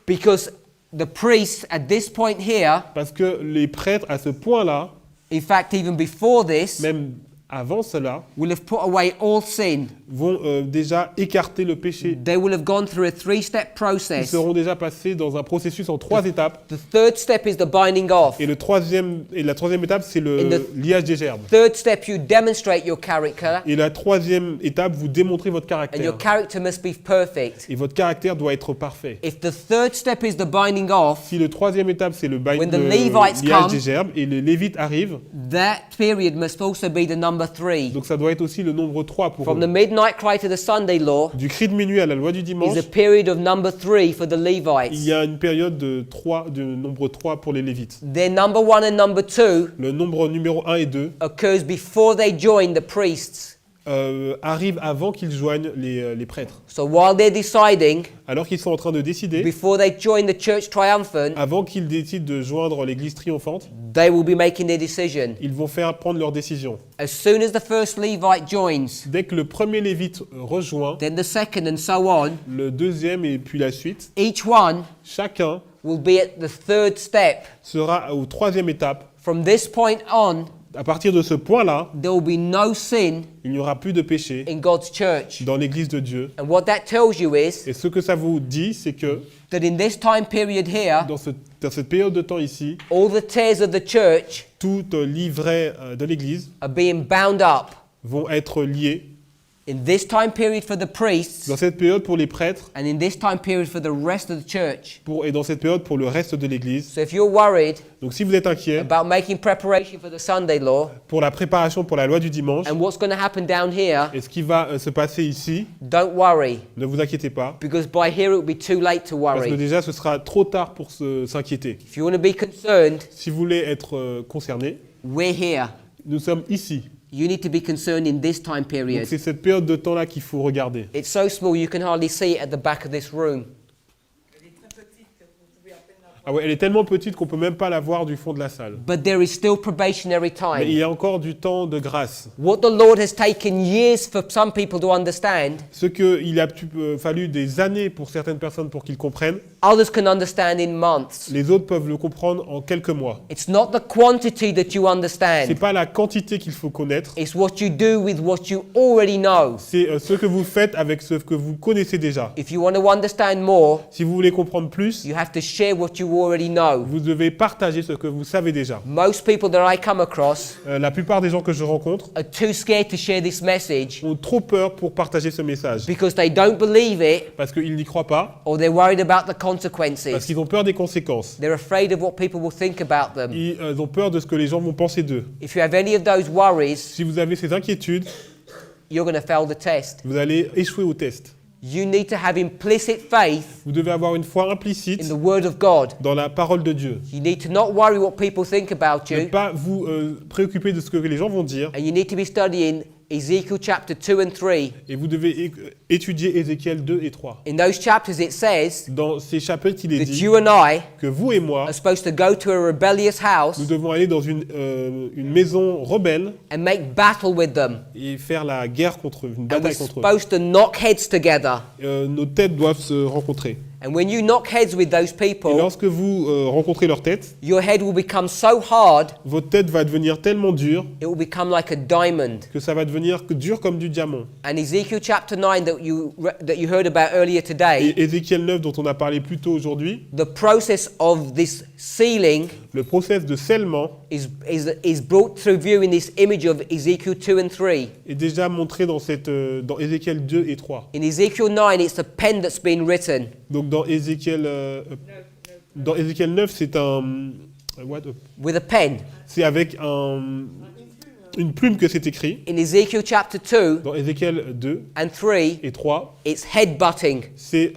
because the priests at this point here, parce que les prêtres à ce point-là, in fact even before this, même avant cela, will have put away all sin. vont déjà écarter le péché. They will have gone through a 3-step Ils process. seront déjà passés dans un processus en 3 étapes. The third step is the binding off. Et la troisième étape, c'est le liage des gerbes. Third step, you demonstrate your character, Et la troisième étape, vous démontrez votre and caractère. your character must be perfect. Et votre caractère doit être parfait. If the third step is the binding off, Si le troisième étape, c'est le When the Levites liage come- des gerbes, et les Lévites arrivent, that period must also be the number 3. donc ça doit être aussi le nombre 3 pour From eux. the midnight cry to the Sunday law Du cri de minuit à la loi du dimanche, is a period of number 3 for the il Levites. y a une période de nombre 3 pour les Lévites. Then number 1 and number 2 Le nombre numéro 1 et 2 occurs before they join the priests. arrivent avant qu'ils joignent les prêtres. So while they're deciding, Alors qu'ils sont en train de décider, before they join the church triumphant, avant qu'ils décident de joindre l'église triomphante, they will be making their decision. ils vont prendre leur décision. As soon as the first Levite joins, Dès que le premier Lévite rejoint, then the second and so on, le deuxième et puis la suite, each one chacun will be at the third step. sera aux troisième étape. From this point on, À partir de ce point-là, there will be no sin il n'y aura plus de péché in God's church. dans l'église de Dieu. And what that tells you is Et ce que ça vous dit, c'est que that in this time period here, dans cette période de temps ici, all the tares of the church tout livret de l'église are being bound up. vont être liés. In this time period for the priests, Dans cette période pour les prêtres and in this time period for the rest of the church. et dans cette période pour le reste de l'église. So if you're worried Donc si vous êtes inquiet about making preparation for the Sunday law pour la préparation pour la loi du dimanche and what's going to happen down here, et ce qui va se passer ici, don't worry, ne vous inquiétez pas. because by here it will be too late to Parce que worry. déjà, ce sera trop tard pour s'inquiéter. If you want to be concerned, Si vous voulez être concerné, we're here. nous sommes ici. You need to be concerned in this time Donc period. c'est cette période de temps-là qu'il faut regarder. It's so small you can hardly see it at the back of this room. Ah ouais, elle est tellement petite qu'on peut même pas la voir du fond de la salle. But there is still probationary Mais il time. y a encore du temps de grâce. What the Lord has taken years for some people to understand, Ce qu'il a fallu des années pour certaines personnes pour qu'ils comprennent, others can understand in months. les autres peuvent le comprendre en quelques mois. It's not the quantity that you C'est understand. pas la quantité qu'il faut connaître, It's what you do with what you already know. c'est ce que vous faites avec ce que vous connaissez déjà. If you want to understand more, Si vous voulez comprendre plus, you have to share what you already know. vous devez partager ce que vous savez déjà. Most people that I come across La plupart des gens que je rencontre are too scared to share this message ont trop peur pour partager ce message because they don't believe it parce qu'ils n'y croient pas, or they're worried about the parce consequences. qu'ils ont peur des conséquences. They're afraid of what people will think about them. Ils ont peur de ce que les gens vont penser d'eux. If you have any of those worries, Si vous avez ces inquiétudes, you're going to fail the test. vous allez échouer au test. You need to have implicit faith Vous devez avoir une foi in implicite the Word of God. dans la parole de Dieu. You need to not worry what people think about Ne you, pas vous préoccuper de ce que les gens vont dire, and you need to be studying Ezekiel chapter 2 and 3. Et vous devez étudier Ézéchiel 2 et 3. In those chapters it says Dans ces chapitres, il est that dit you and I que vous et moi, are supposed to go to a rebellious house nous devons aller dans une maison rebelle and make battle with them. et faire la guerre contre eux, une And bataille we're contre eux. supposed to knock heads together. Nos têtes doivent se rencontrer. And when you knock heads with those Et people, lorsque vous rencontrez leur tête, your head will become so hard, votre tête va devenir tellement dure it will become like a diamond. que ça va devenir dur comme du diamant. And Ezekiel chapter 9 that you heard about earlier today, Et Ézéchiel 9 dont on a parlé plus tôt aujourd'hui, the process of this sealing le process de scellement is brought through view in this image of Ezekiel 2 and 3. est déjà montré dans Ézéchiel 2 et 3. In Ezekiel 9, it's the pen that's been written. Donc dans Ézéchiel 9, c'est With a pen. c'est avec une plume que c'est écrit. In Ezekiel chapter 2 Dans Ézéchiel 2 and 3, et 3, it's headbutting. c'est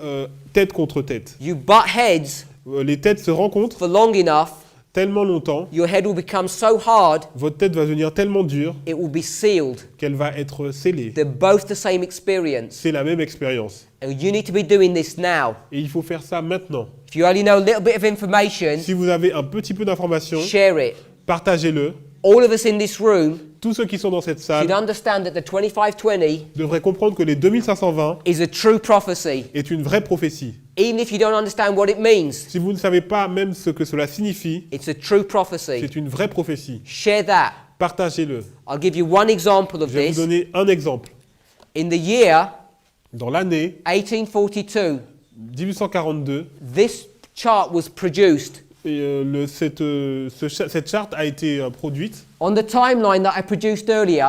tête contre tête. You butt heads Les têtes se rencontrent for long enough, tellement longtemps, your head will become so hard, votre tête va devenir tellement dure it will be sealed. qu'elle va être scellée. They're both the same experience. C'est la même expérience. And you need to be doing this now. Et il faut faire ça maintenant. If you only know a little bit of information, Si vous avez un petit peu d'informations, share it. partagez-le. All of us in this room Tous ceux qui sont dans cette should salle understand that the 2520 devraient comprendre que les 2520 is a true prophecy. est une vraie prophétie. Even if you don't understand what it means, Si vous ne savez pas même ce que cela signifie, it's a true prophecy. c'est une vraie prophétie. Share that. Partagez-le. I'll give you one example of Je vais vous this. donner un exemple. In the year Dans l'année 1842, 1842, this chart was produced. et, cette charte a été produite On the timeline that I produced earlier,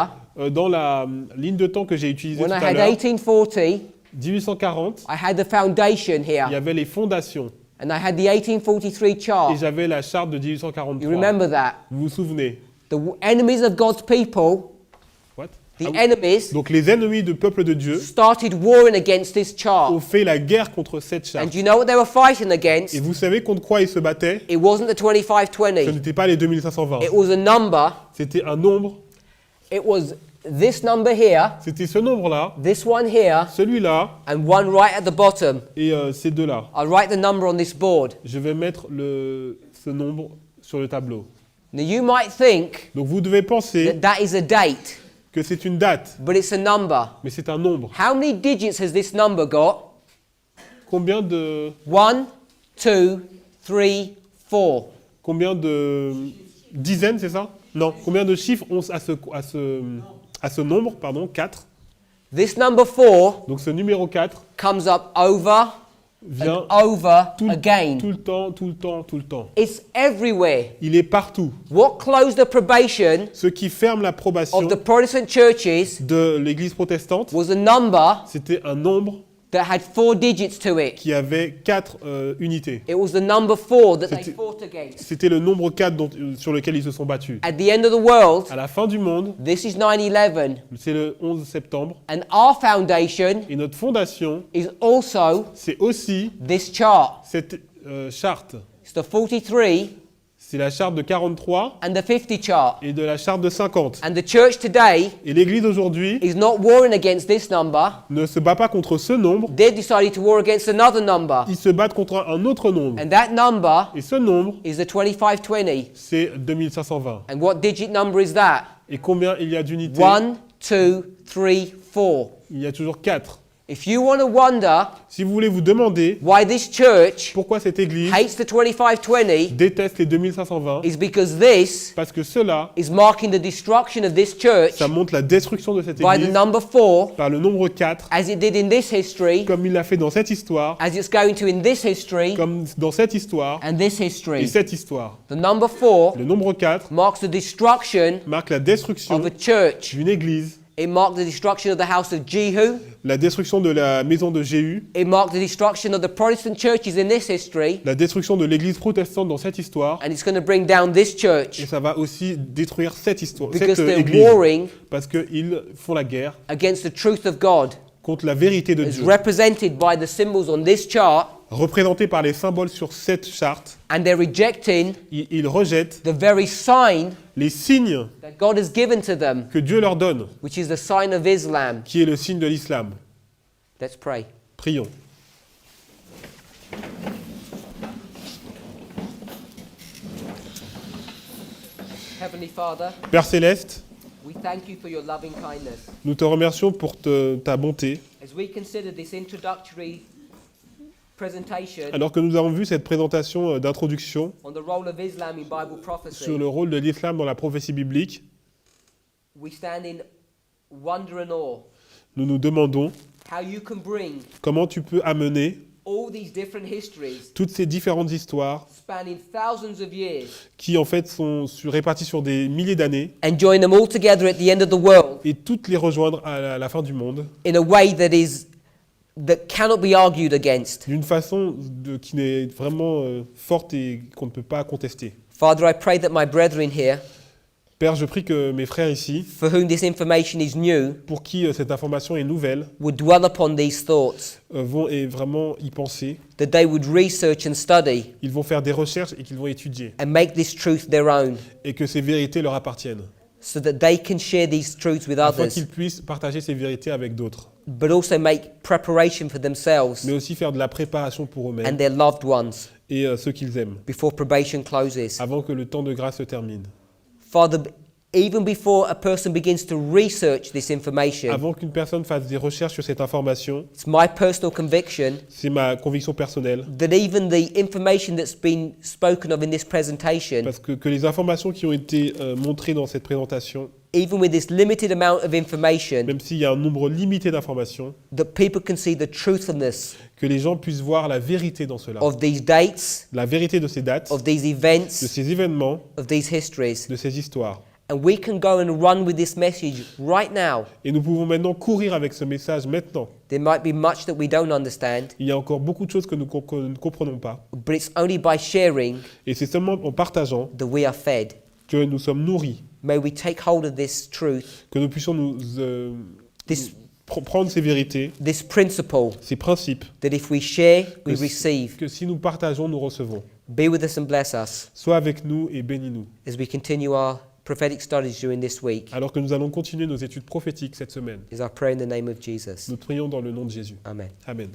dans la ligne de temps que j'ai utilisée when tout I à had l'heure. 1840, 1840, I had the foundation il y here, avait les fondations and I had the 1843 et chart. j'avais la charte de You 1843. remember that? Vous vous souvenez? Enemies of God's people, What? the Ah oui. enemies, Donc les ennemis du peuple de Dieu started warring against this ont chart. fait la guerre contre cette charte. And you know what they were fighting against? Et vous savez contre quoi ils se battaient? It wasn't the Ce 2520. n'était pas les 2520. It was a number. C'était un nombre. It was this number here, C'était ce nombre-là, this one here, celui-là and one right at the bottom. et ces deux-là. I'll write the number on this board. Je vais mettre ce nombre sur le tableau. Now you might think Donc vous devez penser that is a date, que c'est une date, but it's a number. mais c'est un nombre. How many digits has this number got? Combien de 1, 2, 3, 4. dizaines, c'est ça? Non. Combien de chiffres ont à ce nombre, pardon, 4. This number 4 Donc ce numéro 4 comes up over vient and over tout again. le temps, tout le temps, tout le temps. It's everywhere. Il est partout. What closed the probation Ce qui ferme l'approbation of the Protestant churches de l'Église protestante, was a number c'était un nombre that had 4 digits to it. qui avait 4 unités. It was the number 4 that they C'était- fought against. C'était le nombre 4 sur lequel ils se sont battus. At the end of the world, À la fin du monde, this is 9/11, c'est le 11 septembre, and our foundation et notre fondation, is also c'est aussi this chart. cette charte. It's the 43 C'est la charte de 43 and the 50 chart. et de la charte de 50. And the church today Et l'Église aujourd'hui is not warring against this number. ne se bat pas contre ce nombre, They decided to war against another number. ils se battent contre un autre nombre. And that number Et ce nombre, is the 2520. c'est 2520. And what digit number is that? Et combien il y a d'unités? 1, 2, 3, 4. Il y a toujours 4. If you want to wonder Si vous voulez vous demander why this church pourquoi cette Église hates the 2520, déteste les 2520, is because this parce que cela, is marking the destruction of this church ça montre la destruction de cette by the Église number 4, par le nombre 4, as it did in this history, comme il l'a fait dans cette histoire, as it's going to in this history, comme dans cette histoire and this et history. cette histoire. The number 4 Le nombre 4 marks the destruction marque la destruction of a church. d'une Église, It marked the destruction of the house of Jehu. la destruction de la maison de Jéhu, It marked the destruction of the Protestant churches in this history. la destruction de l'Église protestante dans cette histoire, And it's going to bring down this et church ça va aussi détruire cette histoire, because cette they're Église, warring parce qu'ils font la guerre against the truth of God, contre la vérité de as Dieu, represented by the symbols on this chart représentés par les symboles sur cette charte, and they're rejecting ils rejettent the very sign les signes that God has given to them, que Dieu leur donne, which is the sign of Islam. qui est le signe de l'islam. Let's pray. Prions. Heavenly Father, Père Céleste, we thank you for your loving kindness. nous te remercions pour ta bonté. As we consider this introductory presentation Alors que nous avons vu cette présentation d'introduction on the role of Islam in Bible prophecy, sur le rôle de l'islam dans la prophétie biblique, we stand in wonder and awe nous nous demandons how you can bring comment tu peux amener all these different histories toutes ces différentes histoires spanning thousands of years qui en fait sont réparties sur des milliers d'années and join them all together at the end of the world et toutes les rejoindre à la fin du monde in a way that cannot be argued against. d'une façon qui est vraiment forte et qu'on ne peut pas contester. Father, I pray that my brethren here, Père, je prie que mes frères ici, for whom this information is new, pour qui cette information est nouvelle, would dwell upon these thoughts, vont vraiment y penser. that they would research and study Ils vont faire des recherches et qu'ils vont étudier. and make this truth their own, Et que ces vérités leur appartiennent. so that they can share these truths with Afin others, qu'ils puissent partager ces vérités avec d'autres. but also make preparation for themselves Mais aussi faire de la préparation pour and eux-mêmes their loved ones et ceux qu'ils aiment. before probation closes. Avant que le temps de grâce se termine. Father, even before a person begins to research this information, Avant qu'une personne fasse des recherches sur cette information, it's my personal conviction c'est ma conviction personnelle, that even the information that's been spoken of in this presentation, parce que les informations qui ont été montrées dans cette présentation, even with this limited amount of information, même s'il y a un nombre limité d'informations, that people can see the truthfulness que les gens puissent voir la vérité dans cela. of these dates, La vérité de ces dates, of these de events, ces événements, of these histories. de ces histoires. And we can go and run with this message right now. Et nous pouvons maintenant courir avec ce message maintenant. There might be much that we don't understand, Il y a encore beaucoup de choses que nous ne comprenons pas. but it's only by sharing Et c'est seulement en partageant that we are fed. que nous sommes nourris, May we take hold of this truth, que nous puissions this prendre ces vérités, this principle, ces principes, that if we share, we que receive. que si nous partageons, nous recevons. Be with us and bless us Sois avec nous et bénis-nous. as we continue our prophetic studies during this week. Alors que nous allons continuer nos études prophétiques cette semaine. Is our prayer in the name of Jesus. Nous prions dans le nom de Jésus. Amen. Amen.